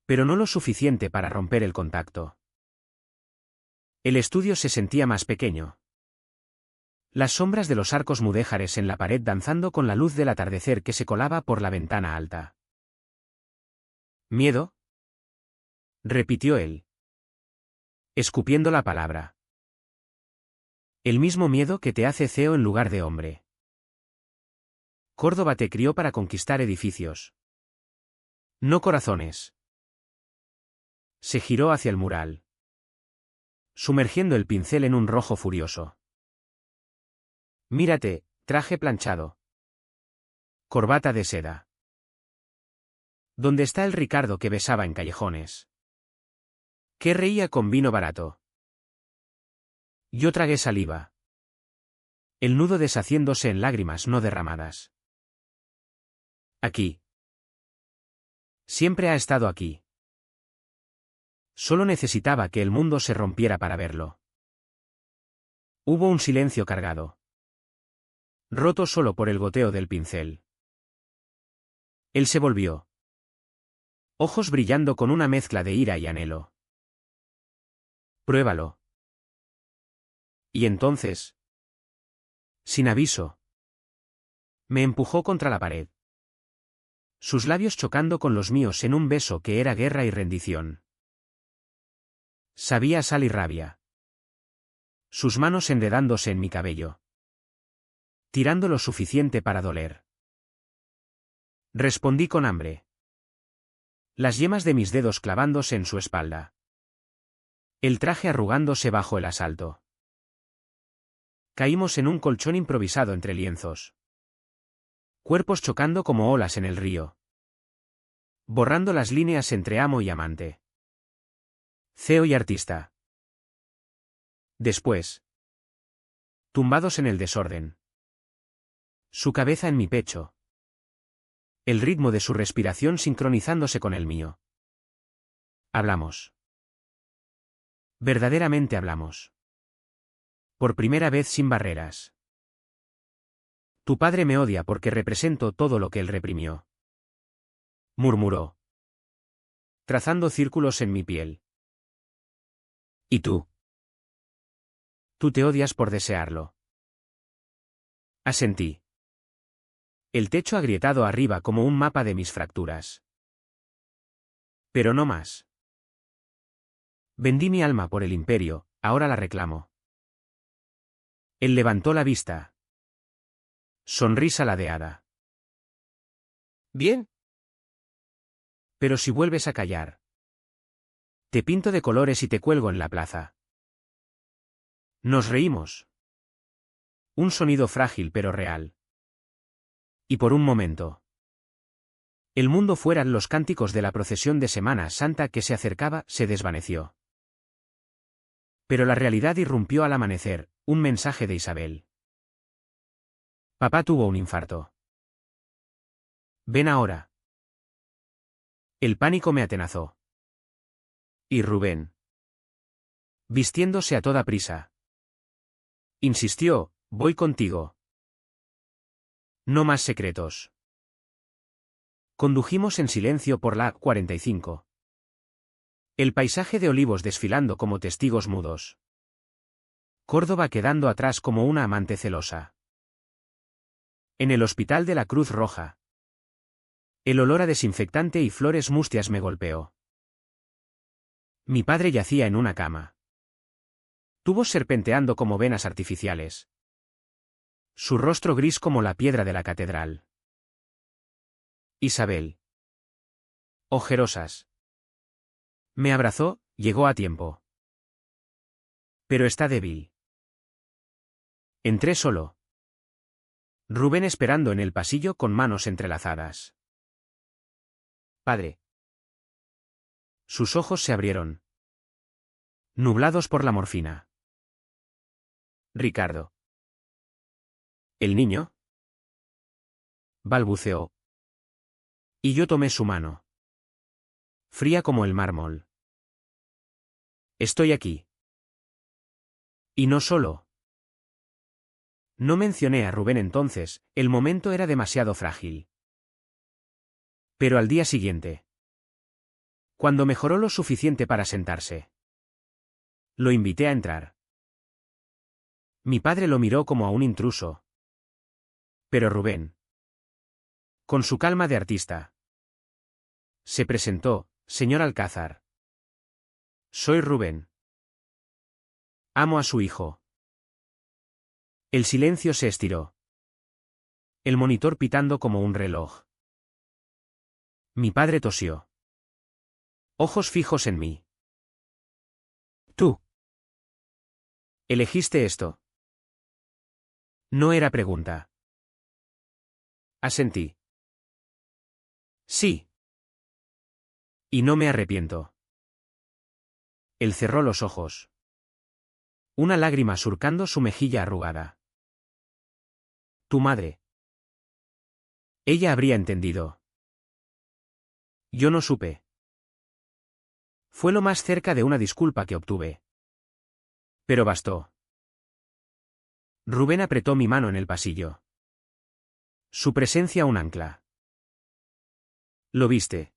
Pero no lo suficiente para romper el contacto. El estudio se sentía más pequeño. Las sombras de los arcos mudéjares en la pared danzando con la luz del atardecer que se colaba por la ventana alta. ¿Miedo? Repitió él, escupiendo la palabra. El mismo miedo que te hace CEO en lugar de hombre. Córdoba te crió para conquistar edificios. No corazones. Se giró hacia el mural, sumergiendo el pincel en un rojo furioso. Mírate, traje planchado. Corbata de seda. ¿Dónde está el Ricardo que besaba en callejones? ¿Qué reía con vino barato? Yo tragué saliva. El nudo deshaciéndose en lágrimas no derramadas. Aquí. Siempre ha estado aquí. Solo necesitaba que el mundo se rompiera para verlo. Hubo un silencio cargado, roto solo por el goteo del pincel. Él se volvió. Ojos brillando con una mezcla de ira y anhelo. Pruébalo. Y entonces, sin aviso, me empujó contra la pared. Sus labios chocando con los míos en un beso que era guerra y rendición. Sabía a sal y rabia. Sus manos enredándose en mi cabello. Tirando lo suficiente para doler. Respondí con hambre. Las yemas de mis dedos clavándose en su espalda. El traje arrugándose bajo el asalto. Caímos en un colchón improvisado entre lienzos. Cuerpos chocando como olas en el río. Borrando las líneas entre amo y amante. CEO y artista. Después. Tumbados en el desorden. Su cabeza en mi pecho. El ritmo de su respiración sincronizándose con el mío. Hablamos. Verdaderamente hablamos. Por primera vez sin barreras. Tu padre me odia porque represento todo lo que él reprimió. Murmuró. Trazando círculos en mi piel. ¿Y tú? Tú te odias por desearlo. Asentí. El techo agrietado arriba como un mapa de mis fracturas. Pero no más. Vendí mi alma por el imperio, ahora la reclamo. Él levantó la vista. Sonrisa ladeada. Bien. Pero si vuelves a callar. Te pinto de colores y te cuelgo en la plaza. Nos reímos. Un sonido frágil pero real. Y por un momento. El mundo fuera los cánticos de la procesión de Semana Santa que se acercaba se desvaneció. Pero la realidad irrumpió al amanecer, un mensaje de Isabel. Papá tuvo un infarto. Ven ahora. El pánico me atenazó. Y Rubén. Vistiéndose a toda prisa. Insistió, voy contigo. No más secretos. Condujimos en silencio por la 45. El paisaje de olivos desfilando como testigos mudos. Córdoba quedando atrás como una amante celosa. En el hospital de la Cruz Roja. El olor a desinfectante y flores mustias me golpeó. Mi padre yacía en una cama. Tubos serpenteando como venas artificiales. Su rostro gris como la piedra de la catedral. Isabel. Ojerosas. Me abrazó, llegó a tiempo. Pero está débil. Entré solo. Rubén esperando en el pasillo con manos entrelazadas. Padre. Sus ojos se abrieron. Nublados por la morfina. Ricardo. ¿El niño? Balbuceó. Y yo tomé su mano. Fría como el mármol. Estoy aquí. Y no solo. No mencioné a Rubén entonces, el momento era demasiado frágil. Pero al día siguiente. Cuando mejoró lo suficiente para sentarse. Lo invité a entrar. Mi padre lo miró como a un intruso. Pero Rubén. Con su calma de artista. Se presentó, señor Alcázar. Soy Rubén. Amo a su hijo. El silencio se estiró. El monitor pitando como un reloj. Mi padre tosió. Ojos fijos en mí. Tú. ¿Elegiste esto? No era pregunta. Asentí. Sí. Y no me arrepiento. Él cerró los ojos. Una lágrima surcando su mejilla arrugada. Tu madre. Ella habría entendido. Yo no supe. Fue lo más cerca de una disculpa que obtuve. Pero bastó. Rubén apretó mi mano en el pasillo. Su presencia un ancla. ¿Lo viste?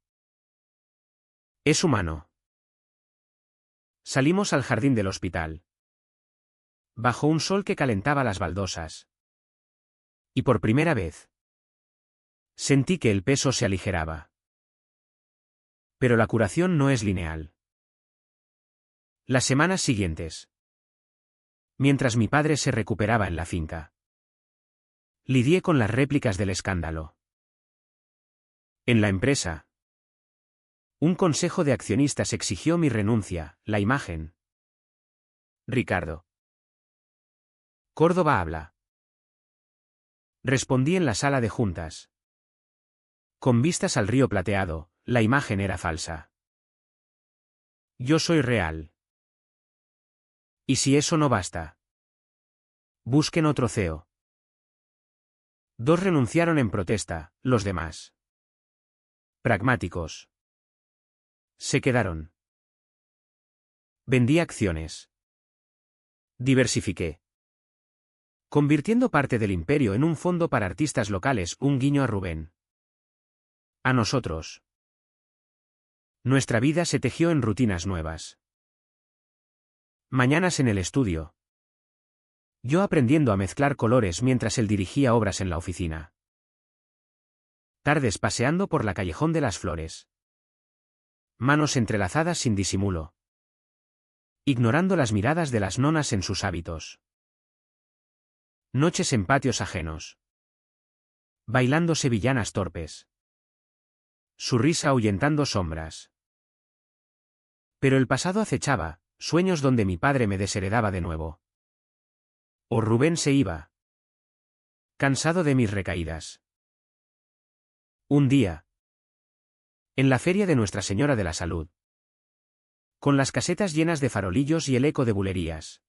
Es humano. Salimos al jardín del hospital. Bajo un sol que calentaba las baldosas. Y por primera vez. Sentí que el peso se aligeraba. Pero la curación no es lineal. Las semanas siguientes. Mientras mi padre se recuperaba en la finca, lidié con las réplicas del escándalo. En la empresa, un consejo de accionistas exigió mi renuncia, la imagen. Ricardo. Córdoba habla. Respondí en la sala de juntas. Con vistas al río plateado, la imagen era falsa. Yo soy real. Y si eso no basta, busquen otro CEO. 2 renunciaron en protesta, los demás, pragmáticos, se quedaron. Vendí acciones. Diversifiqué. Convirtiendo parte del imperio en un fondo para artistas locales, un guiño a Rubén. A nosotros. Nuestra vida se tejió en rutinas nuevas. Mañanas en el estudio. Yo aprendiendo a mezclar colores mientras él dirigía obras en la oficina. Tardes paseando por la Callejón de las Flores. Manos entrelazadas sin disimulo. Ignorando las miradas de las nonas en sus hábitos. Noches en patios ajenos. Bailando sevillanas torpes. Su risa ahuyentando sombras. Pero el pasado acechaba, sueños donde mi padre me desheredaba de nuevo. O Rubén se iba. Cansado de mis recaídas. Un día. En la feria de Nuestra Señora de la Salud. Con las casetas llenas de farolillos y el eco de bulerías.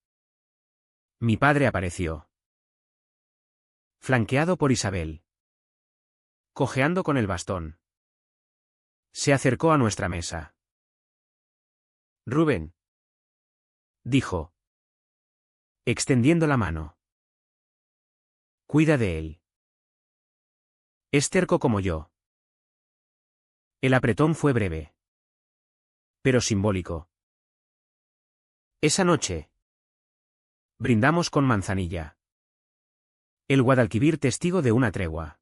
Mi padre apareció. Flanqueado por Isabel. Cojeando con el bastón. Se acercó a nuestra mesa. Rubén. Dijo. Extendiendo la mano. Cuida de él. Es terco como yo. El apretón fue breve. Pero simbólico. Esa noche. Brindamos con manzanilla. El Guadalquivir testigo de una tregua.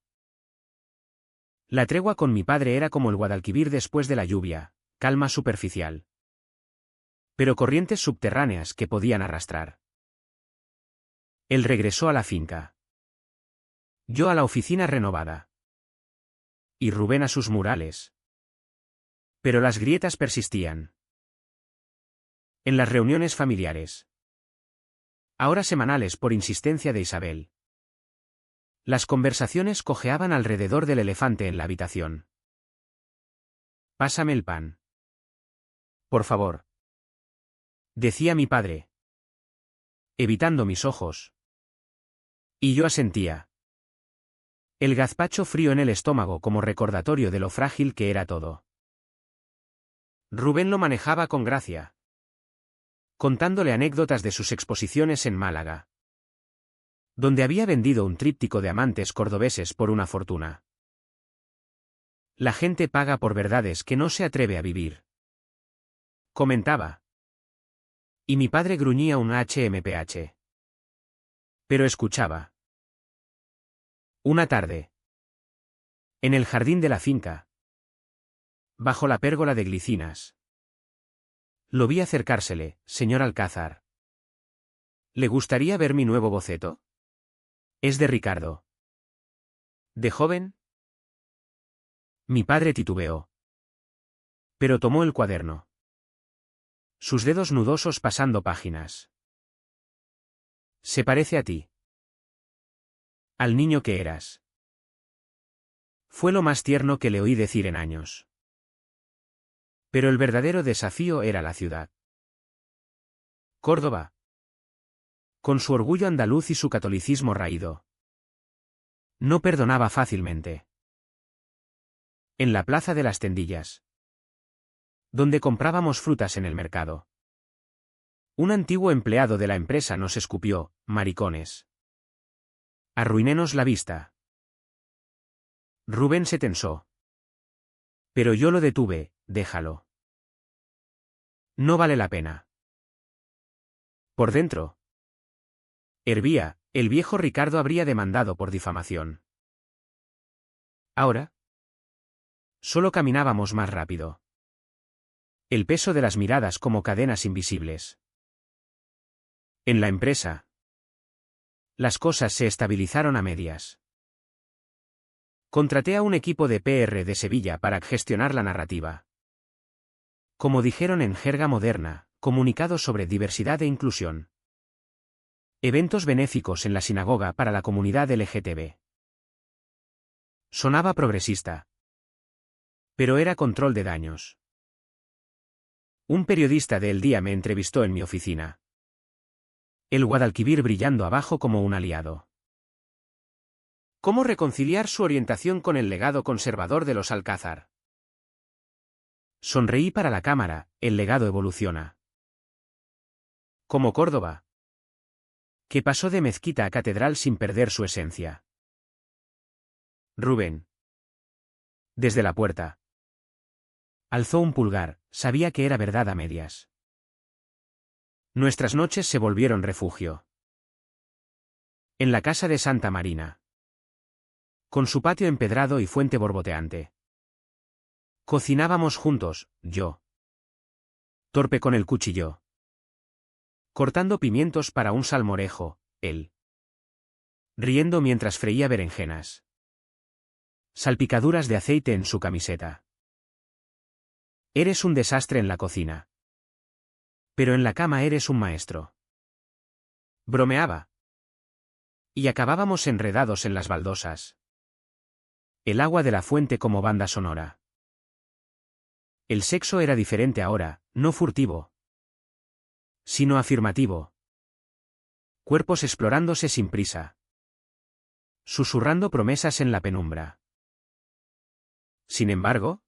La tregua con mi padre era como el Guadalquivir después de la lluvia, calma superficial. Pero corrientes subterráneas que podían arrastrar. Él regresó a la finca. Yo a la oficina renovada. Y Rubén a sus murales. Pero las grietas persistían. En las reuniones familiares. Ahora semanales por insistencia de Isabel. Las conversaciones cojeaban alrededor del elefante en la habitación. Pásame el pan. Por favor. Decía mi padre. Evitando mis ojos. Y yo asentía. El gazpacho frío en el estómago como recordatorio de lo frágil que era todo. Rubén lo manejaba con gracia. Contándole anécdotas de sus exposiciones en Málaga. Donde había vendido un tríptico de amantes cordobeses por una fortuna. La gente paga por verdades que no se atreve a vivir. Comentaba. Y mi padre gruñía un HMPH. Pero escuchaba. Una tarde. En el jardín de la finca. Bajo la pérgola de glicinas. Lo vi acercársele, señor Alcázar. ¿Le gustaría ver mi nuevo boceto? Es de Ricardo. ¿De joven? Mi padre titubeó. Pero tomó el cuaderno. Sus dedos nudosos pasando páginas. Se parece a ti. Al niño que eras. Fue lo más tierno que le oí decir en años. Pero el verdadero desafío era la ciudad. Córdoba. Con su orgullo andaluz y su catolicismo raído. No perdonaba fácilmente. En la plaza de las Tendillas. Donde comprábamos frutas en el mercado. Un antiguo empleado de la empresa nos escupió, maricones. Arruinénos la vista. Rubén se tensó. Pero yo lo detuve, déjalo. No vale la pena. Por dentro. Hervía, el viejo Ricardo habría demandado por difamación. Ahora. Solo caminábamos más rápido. El peso de las miradas como cadenas invisibles. En la empresa. Las cosas se estabilizaron a medias. Contraté a un equipo de PR de Sevilla para gestionar la narrativa. Como dijeron en jerga moderna, comunicados sobre diversidad e inclusión. Eventos benéficos en la sinagoga para la comunidad LGTB. Sonaba progresista. Pero era control de daños. Un periodista de El Día me entrevistó en mi oficina. El Guadalquivir brillando abajo como un aliado. ¿Cómo reconciliar su orientación con el legado conservador de los Alcázar? Sonreí para la cámara, el legado evoluciona. Como Córdoba, que pasó de mezquita a catedral sin perder su esencia. Rubén. Desde la puerta. Alzó un pulgar, sabía que era verdad a medias. Nuestras noches se volvieron refugio. En la casa de Santa Marina. Con su patio empedrado y fuente borboteante. Cocinábamos juntos, yo. Torpe con el cuchillo. Cortando pimientos para un salmorejo, él. Riendo mientras freía berenjenas. Salpicaduras de aceite en su camiseta. Eres un desastre en la cocina. Pero en la cama eres un maestro. Bromeaba. Y acabábamos enredados en las baldosas. El agua de la fuente como banda sonora. El sexo era diferente ahora, no furtivo, sino afirmativo. Cuerpos explorándose sin prisa. Susurrando promesas en la penumbra. Sin embargo,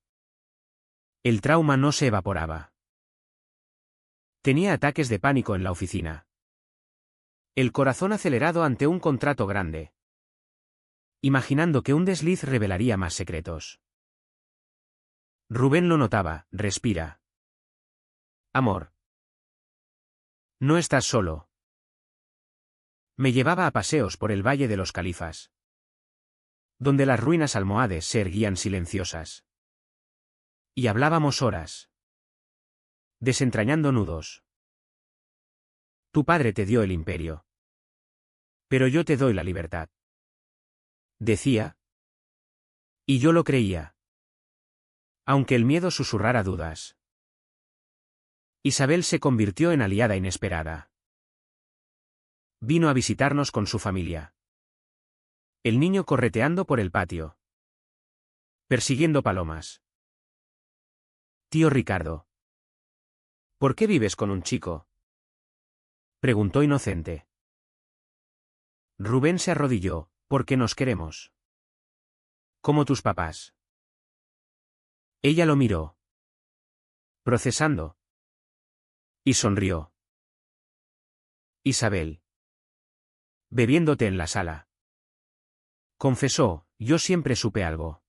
el trauma no se evaporaba. Tenía ataques de pánico en la oficina. El corazón acelerado ante un contrato grande. Imaginando que un desliz revelaría más secretos. Rubén lo notaba, respira. Amor. No estás solo. Me llevaba a paseos por el Valle de los Califas. Donde las ruinas almohades se erguían silenciosas. Y hablábamos horas. Desentrañando nudos. Tu padre te dio el imperio. Pero yo te doy la libertad. Decía. Y yo lo creía. Aunque el miedo susurrara dudas. Isabel se convirtió en aliada inesperada. Vino a visitarnos con su familia. El niño correteando por el patio. Persiguiendo palomas. Tío Ricardo. ¿Por qué vives con un chico? Preguntó inocente. Rubén se arrodilló, porque nos queremos. Como tus papás. Ella lo miró. Procesando. Y sonrió. Isabel. Bebiéndote en la sala. Confesó, yo siempre supe algo.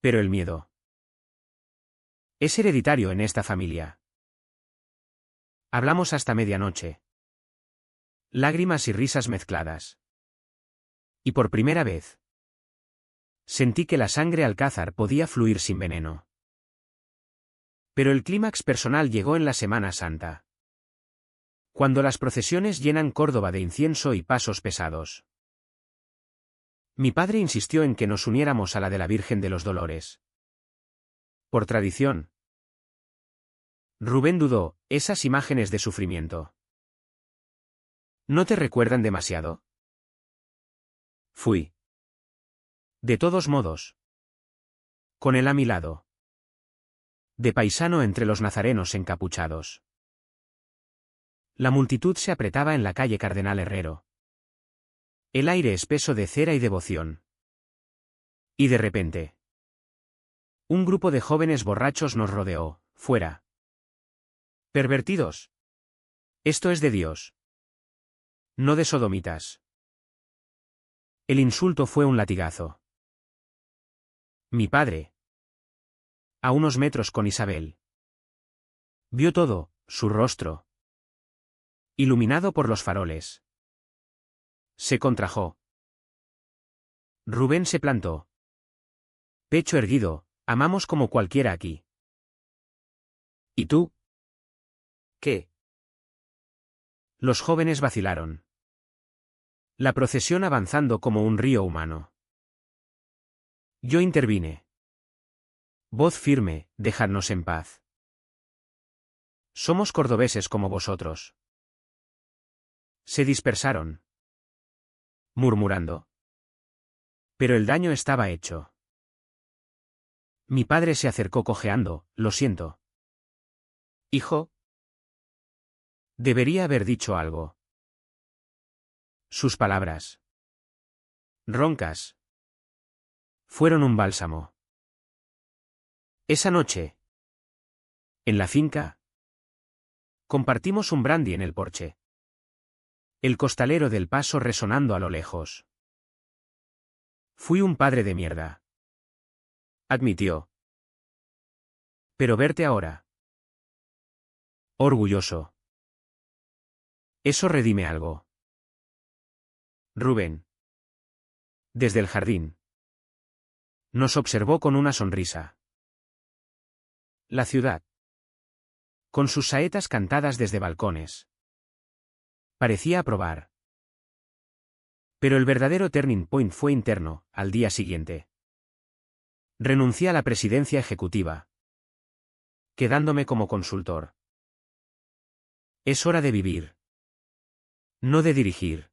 Pero el miedo. Es hereditario en esta familia. Hablamos hasta medianoche. Lágrimas y risas mezcladas. Y por primera vez. Sentí que la sangre Alcázar podía fluir sin veneno. Pero el clímax personal llegó en la Semana Santa. Cuando las procesiones llenan Córdoba de incienso y pasos pesados. Mi padre insistió en que nos uniéramos a la de la Virgen de los Dolores. Por tradición. Rubén dudó, esas imágenes de sufrimiento. ¿No te recuerdan demasiado? Fui. De todos modos. Con él a mi lado. De paisano entre los nazarenos encapuchados. La multitud se apretaba en la calle Cardenal Herrero. El aire espeso de cera y devoción. Y de repente. Un grupo de jóvenes borrachos nos rodeó, fuera. Pervertidos. Esto es de Dios. No de sodomitas. El insulto fue un latigazo. Mi padre. A unos metros con Isabel. Vio todo, su rostro. Iluminado por los faroles. Se contrajo. Rubén se plantó. Pecho erguido, amamos como cualquiera aquí. ¿Y tú? ¿Qué? Los jóvenes vacilaron. La procesión avanzando como un río humano. Yo intervine. Voz firme, dejadnos en paz. Somos cordobeses como vosotros. Se dispersaron, murmurando. Pero el daño estaba hecho. Mi padre se acercó cojeando, lo siento. Hijo. Debería haber dicho algo. Sus palabras, roncas, fueron un bálsamo. Esa noche, en la finca, compartimos un brandy en el porche. El costalero del Paso resonando a lo lejos. Fui un padre de mierda, admitió. Pero verte ahora. Orgulloso. Eso redime algo. Rubén. Desde el jardín. Nos observó con una sonrisa. La ciudad. Con sus saetas cantadas desde balcones. Parecía aprobar. Pero el verdadero turning point fue interno, al día siguiente. Renuncié a la presidencia ejecutiva, quedándome como consultor. Es hora de vivir. No de dirigir.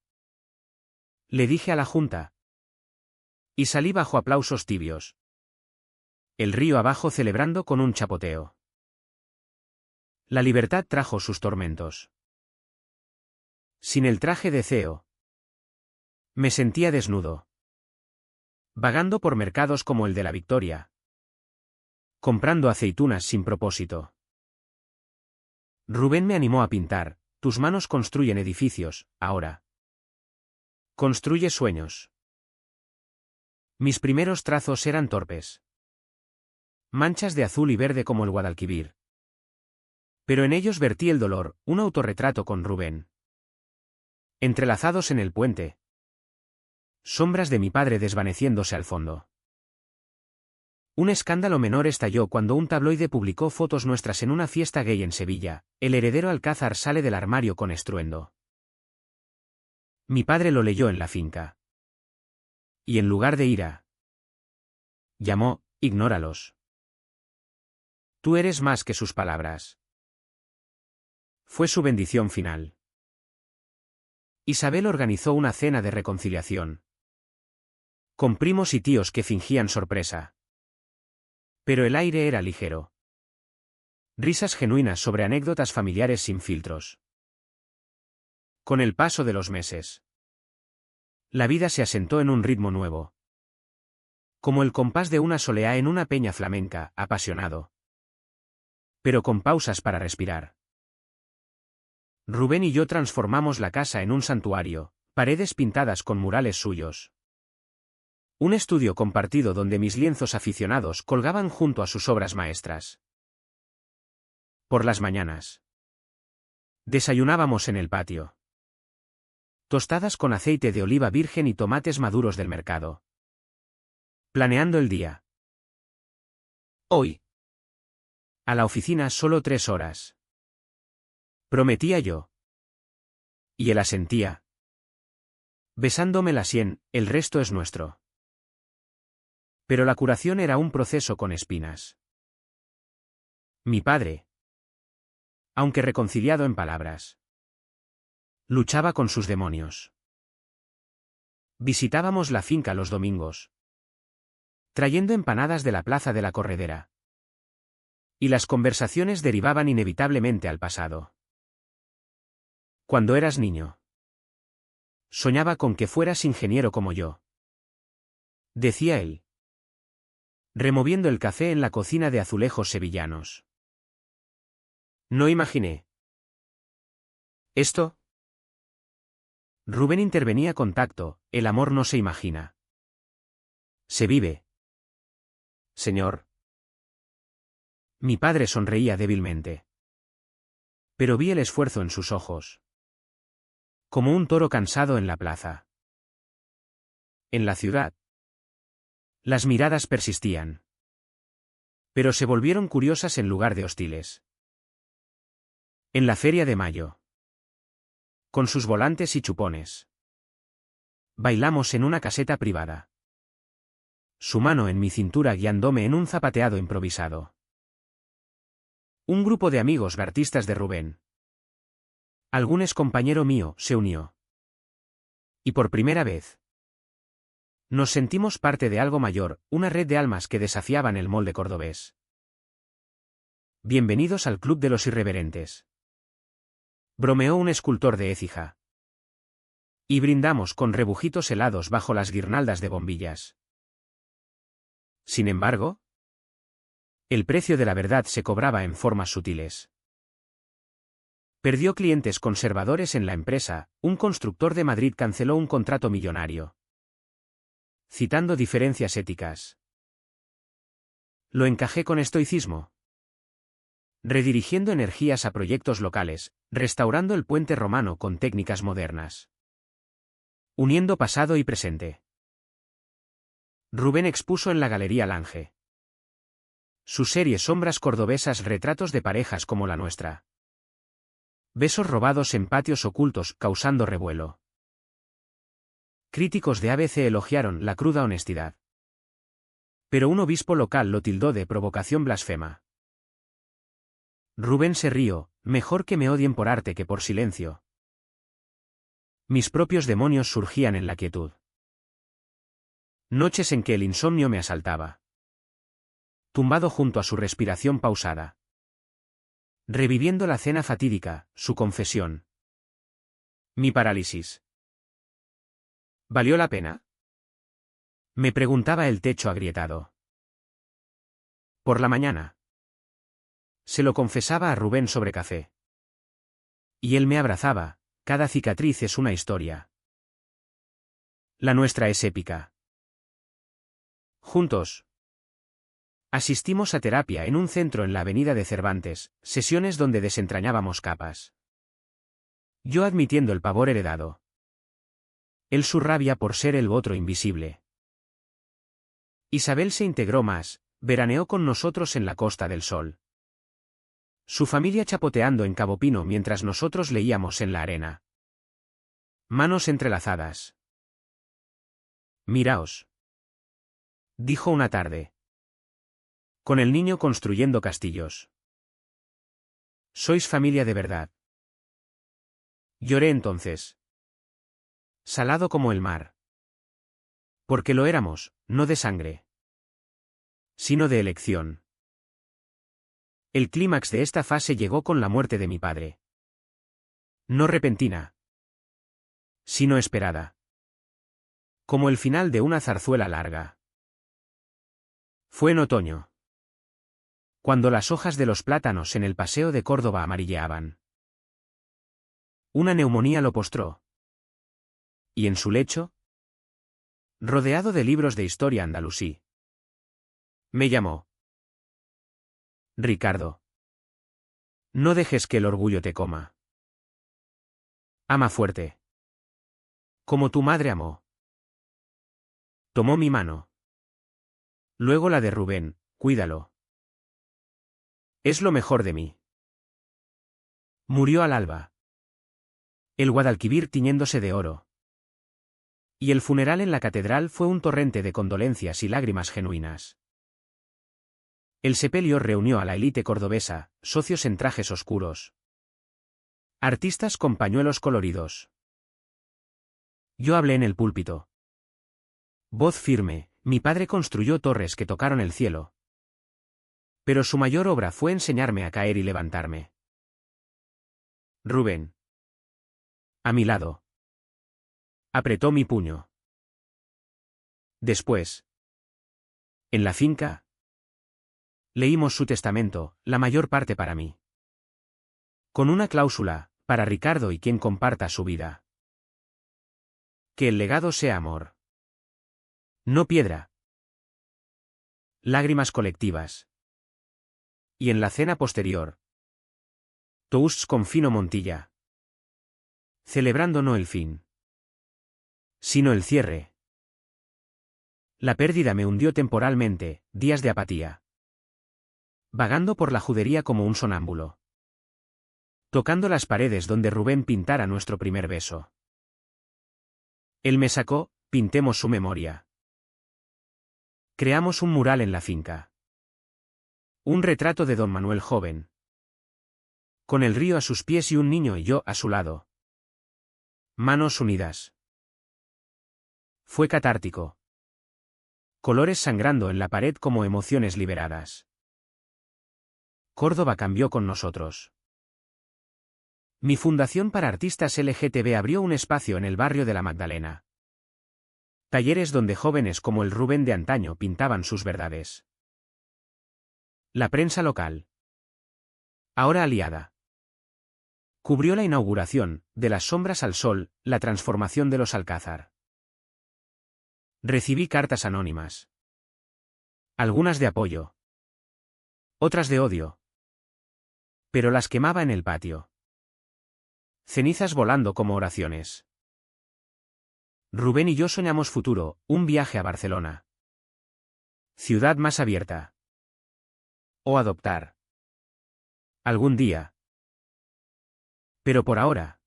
Le dije a la Junta. Y salí bajo aplausos tibios. El río abajo celebrando con un chapoteo. La libertad trajo sus tormentos. Sin el traje de CEO. Me sentía desnudo. Vagando por mercados como el de la Victoria. Comprando aceitunas sin propósito. Rubén me animó a pintar. Tus manos construyen edificios, ahora. Construye sueños. Mis primeros trazos eran torpes. Manchas de azul y verde como el Guadalquivir. Pero en ellos vertí el dolor, un autorretrato con Rubén. Entrelazados en el puente. Sombras de mi padre desvaneciéndose al fondo. Un escándalo menor estalló cuando un tabloide publicó fotos nuestras en una fiesta gay en Sevilla. El heredero Alcázar sale del armario con estruendo. Mi padre lo leyó en la finca. Y en lugar de ira, llamó, ignóralos. Tú eres más que sus palabras. Fue su bendición final. Isabel organizó una cena de reconciliación. Con primos y tíos que fingían sorpresa. Pero el aire era ligero. Risas genuinas sobre anécdotas familiares sin filtros. Con el paso de los meses, la vida se asentó en un ritmo nuevo. Como el compás de una soleá en una peña flamenca, apasionado. Pero con pausas para respirar. Rubén y yo transformamos la casa en un santuario, paredes pintadas con murales suyos. Un estudio compartido donde mis lienzos aficionados colgaban junto a sus obras maestras. Por las mañanas. Desayunábamos en el patio. Tostadas con aceite de oliva virgen y tomates maduros del mercado. Planeando el día. Hoy. A la oficina solo 3 horas. Prometía yo. Y él asentía. Besándome la sien, el resto es nuestro. Pero la curación era un proceso con espinas. Mi padre, aunque reconciliado en palabras, luchaba con sus demonios. Visitábamos la finca los domingos, trayendo empanadas de la plaza de la Corredera. Y las conversaciones derivaban inevitablemente al pasado. Cuando eras niño, soñaba con que fueras ingeniero como yo. Decía él, removiendo el café en la cocina de azulejos sevillanos. No imaginé. ¿Esto? Rubén intervenía con tacto, el amor no se imagina. Se vive. Señor. Mi padre sonreía débilmente. Pero vi el esfuerzo en sus ojos. Como un toro cansado en la plaza. En la ciudad. Las miradas persistían. Pero se volvieron curiosas en lugar de hostiles. En la Feria de Mayo. Con sus volantes y chupones. Bailamos en una caseta privada. Su mano en mi cintura guiándome en un zapateado improvisado. Un grupo de amigos artistas de Rubén. Algún ex compañero mío se unió. Y por primera vez. Nos sentimos parte de algo mayor, una red de almas que desafiaban el molde cordobés. Bienvenidos al Club de los Irreverentes. Bromeó un escultor de Écija. Y brindamos con rebujitos helados bajo las guirnaldas de bombillas. Sin embargo, el precio de la verdad se cobraba en formas sutiles. Perdió clientes conservadores en la empresa, un constructor de Madrid canceló un contrato millonario. Citando diferencias éticas. Lo encajé con estoicismo. Redirigiendo energías a proyectos locales, restaurando el puente romano con técnicas modernas. Uniendo pasado y presente. Rubén expuso en la Galería Lange. Su serie Sombras cordobesas, retratos de parejas como la nuestra. Besos robados en patios ocultos, causando revuelo. Críticos de ABC elogiaron la cruda honestidad. Pero un obispo local lo tildó de provocación blasfema. Rubén se rió, mejor que me odien por arte que por silencio. Mis propios demonios surgían en la quietud. Noches en que el insomnio me asaltaba. Tumbado junto a su respiración pausada. Reviviendo la cena fatídica, su confesión. Mi parálisis. ¿Valió la pena? Me preguntaba el techo agrietado. Por la mañana. Se lo confesaba a Rubén sobre café. Y él me abrazaba, cada cicatriz es una historia. La nuestra es épica. Juntos. Asistimos a terapia en un centro en la avenida de Cervantes, sesiones donde desentrañábamos capas. Yo admitiendo el pavor heredado. Él su rabia por ser el otro invisible. Isabel se integró más, veraneó con nosotros en la Costa del Sol. Su familia chapoteando en Cabo Pino mientras nosotros leíamos en la arena. Manos entrelazadas. Miraos. Dijo una tarde. Con el niño construyendo castillos. Sois familia de verdad. Lloré entonces. Salado como el mar. Porque lo éramos, no de sangre. Sino de elección. El clímax de esta fase llegó con la muerte de mi padre. No repentina. Sino esperada. Como el final de una zarzuela larga. Fue en otoño. Cuando las hojas de los plátanos en el paseo de Córdoba amarilleaban. Una neumonía lo postró. Y en su lecho, rodeado de libros de historia andalusí, me llamó. Ricardo. No dejes que el orgullo te coma. Ama fuerte. Como tu madre amó. Tomó mi mano. Luego la de Rubén, cuídalo. Es lo mejor de mí. Murió al alba. El Guadalquivir tiñéndose de oro. Y el funeral en la catedral fue un torrente de condolencias y lágrimas genuinas. El sepelio reunió a la élite cordobesa, socios en trajes oscuros. Artistas con pañuelos coloridos. Yo hablé en el púlpito. Voz firme, mi padre construyó torres que tocaron el cielo. Pero su mayor obra fue enseñarme a caer y levantarme. Rubén. A mi lado. Apretó mi puño. Después. En la finca. Leímos su testamento, la mayor parte para mí. Con una cláusula, para Ricardo y quien comparta su vida. Que el legado sea amor. No piedra. Lágrimas colectivas. Y en la cena posterior. Toasts con fino Montilla. Celebrando no el fin. Sino el cierre. La pérdida me hundió temporalmente, días de apatía. Vagando por la judería como un sonámbulo. tocando las paredes donde Rubén pintara nuestro primer beso. Él me sacó, pintemos su memoria. Creamos un mural en la finca. Un retrato de don Manuel joven. Con el río a sus pies y un niño y yo a su lado. Manos unidas. Fue catártico. Colores sangrando en la pared como emociones liberadas. Córdoba cambió con nosotros. Mi Fundación para Artistas LGTB abrió un espacio en el barrio de la Magdalena. Talleres donde jóvenes como el Rubén de antaño pintaban sus verdades. La prensa local. Ahora aliada. Cubrió la inauguración, de las sombras al sol, la transformación de los Alcázar. Recibí cartas anónimas. Algunas de apoyo. Otras de odio. Pero las quemaba en el patio. Cenizas volando como oraciones. Rubén y yo soñamos futuro, un viaje a Barcelona. Ciudad más abierta. O adoptar. Algún día. Pero por ahora.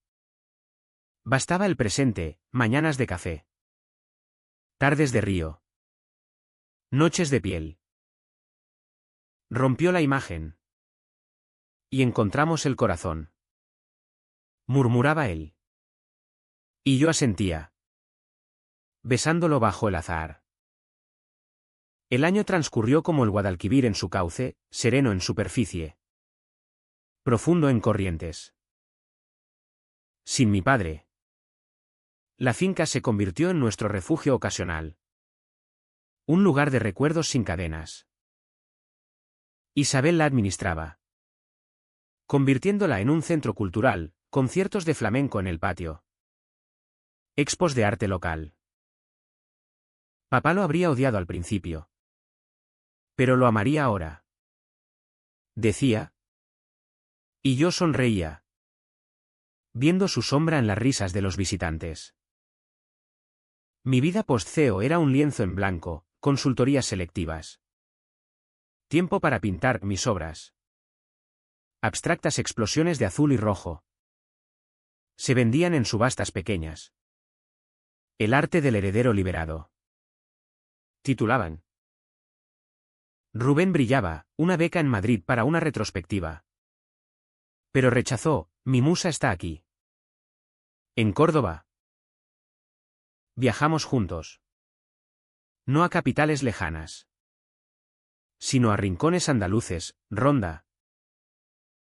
Bastaba el presente, mañanas de café. Tardes de río. Noches de piel. Rompió la imagen. Y encontramos el corazón. Murmuraba él. Y yo asentía. Besándolo bajo el azahar. El año transcurrió como el Guadalquivir en su cauce, sereno en superficie. Profundo en corrientes. Sin mi padre. La finca se convirtió en nuestro refugio ocasional. Un lugar de recuerdos sin cadenas. Isabel la administraba. Convirtiéndola en un centro cultural, conciertos de flamenco en el patio. Expos de arte local. Papá lo habría odiado al principio. Pero lo amaría ahora. Decía. Y yo sonreía. Viendo su sombra en las risas de los visitantes. Mi vida post-CEO era un lienzo en blanco, consultorías selectivas. Tiempo para pintar mis obras. Abstractas explosiones de azul y rojo. Se vendían en subastas pequeñas. El arte del heredero liberado. Titulaban. Rubén brillaba, una beca en Madrid para una retrospectiva. Pero rechazó, mi musa está aquí. En Córdoba. Viajamos juntos. No a capitales lejanas. Sino a rincones andaluces, Ronda.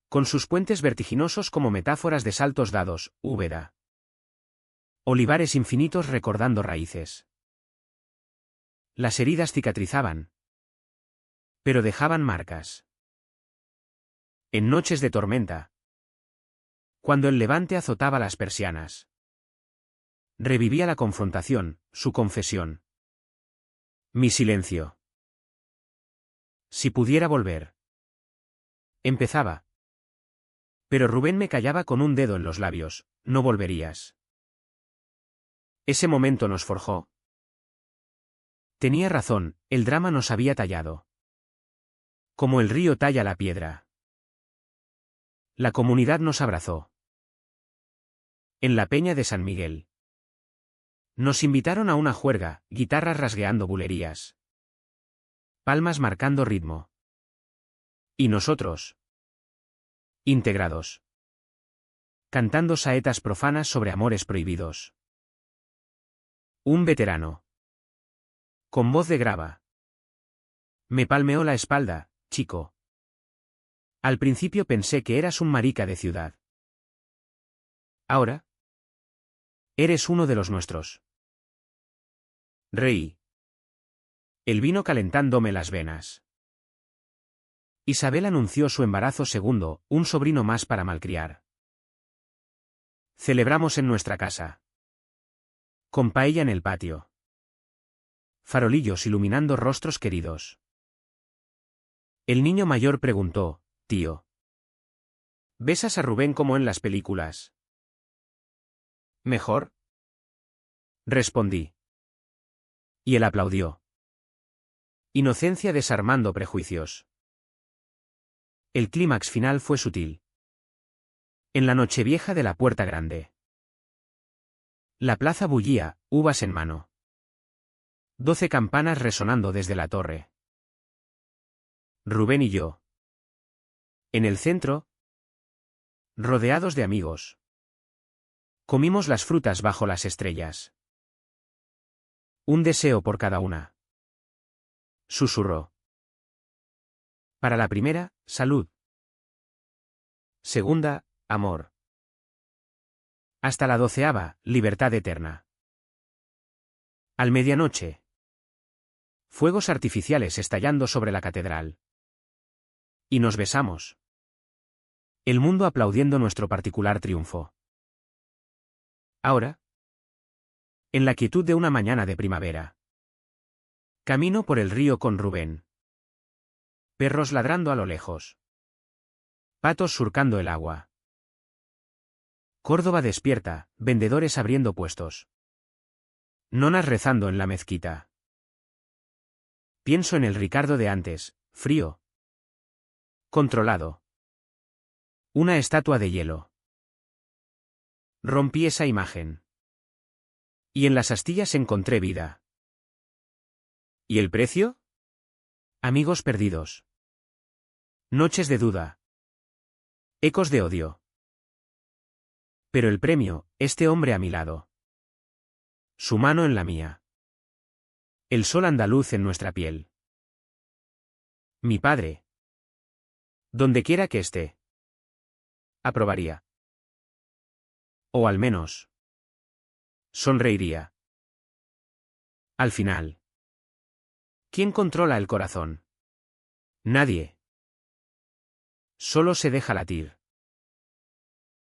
Con sus puentes vertiginosos como metáforas de saltos dados, Úbeda. Olivares infinitos recordando raíces. Las heridas cicatrizaban. Pero dejaban marcas. En noches de tormenta. Cuando el levante azotaba las persianas. Revivía la confrontación, su confesión. Mi silencio. Si pudiera volver. Empezaba. Pero Rubén me callaba con un dedo en los labios, no volverías. Ese momento nos forjó. Tenía razón, el drama nos había tallado. Como el río talla la piedra. La comunidad nos abrazó. En la peña de San Miguel. Nos invitaron a una juerga, guitarras rasgueando bulerías. Palmas marcando ritmo. Y nosotros. Integrados. Cantando saetas profanas sobre amores prohibidos. Un veterano. Con voz de grava. Me palmeó la espalda, chico. Al principio pensé que eras un marica de ciudad. Ahora. Eres uno de los nuestros. Reí. El vino calentándome las venas. Isabel anunció su embarazo segundo, un sobrino más para malcriar. Celebramos en nuestra casa. Con paella en el patio. Farolillos iluminando rostros queridos. El niño mayor preguntó, tío. ¿Besas a Rubén como en las películas? ¿Mejor? Respondí. Y él aplaudió. Inocencia desarmando prejuicios. El clímax final fue sutil. En la Nochevieja de la Puerta Grande. La plaza bullía, uvas en mano. 12 campanas resonando desde la torre. Rubén y yo. En el centro, rodeados de amigos. Comimos las frutas bajo las estrellas. Un deseo por cada una. Susurró. Para la primera, salud. Segunda, amor. Hasta la 12ª, libertad eterna. Al medianoche. Fuegos artificiales estallando sobre la catedral. Y nos besamos. El mundo aplaudiendo nuestro particular triunfo. Ahora. En la quietud de una mañana de primavera. Camino por el río con Rubén. Perros ladrando a lo lejos. Patos surcando el agua. Córdoba despierta, vendedores abriendo puestos. Nonas rezando en la mezquita. Pienso en el Ricardo de antes, frío. Controlado. Una estatua de hielo. Rompí esa imagen. Y en las astillas encontré vida. ¿Y el precio? Amigos perdidos. Noches de duda. Ecos de odio. Pero el premio, este hombre a mi lado. Su mano en la mía. El sol andaluz en nuestra piel. Mi padre. Donde quiera que esté. Aprobaría. O al menos. Sonreiría. Al final. ¿Quién controla el corazón? Nadie. Solo se deja latir.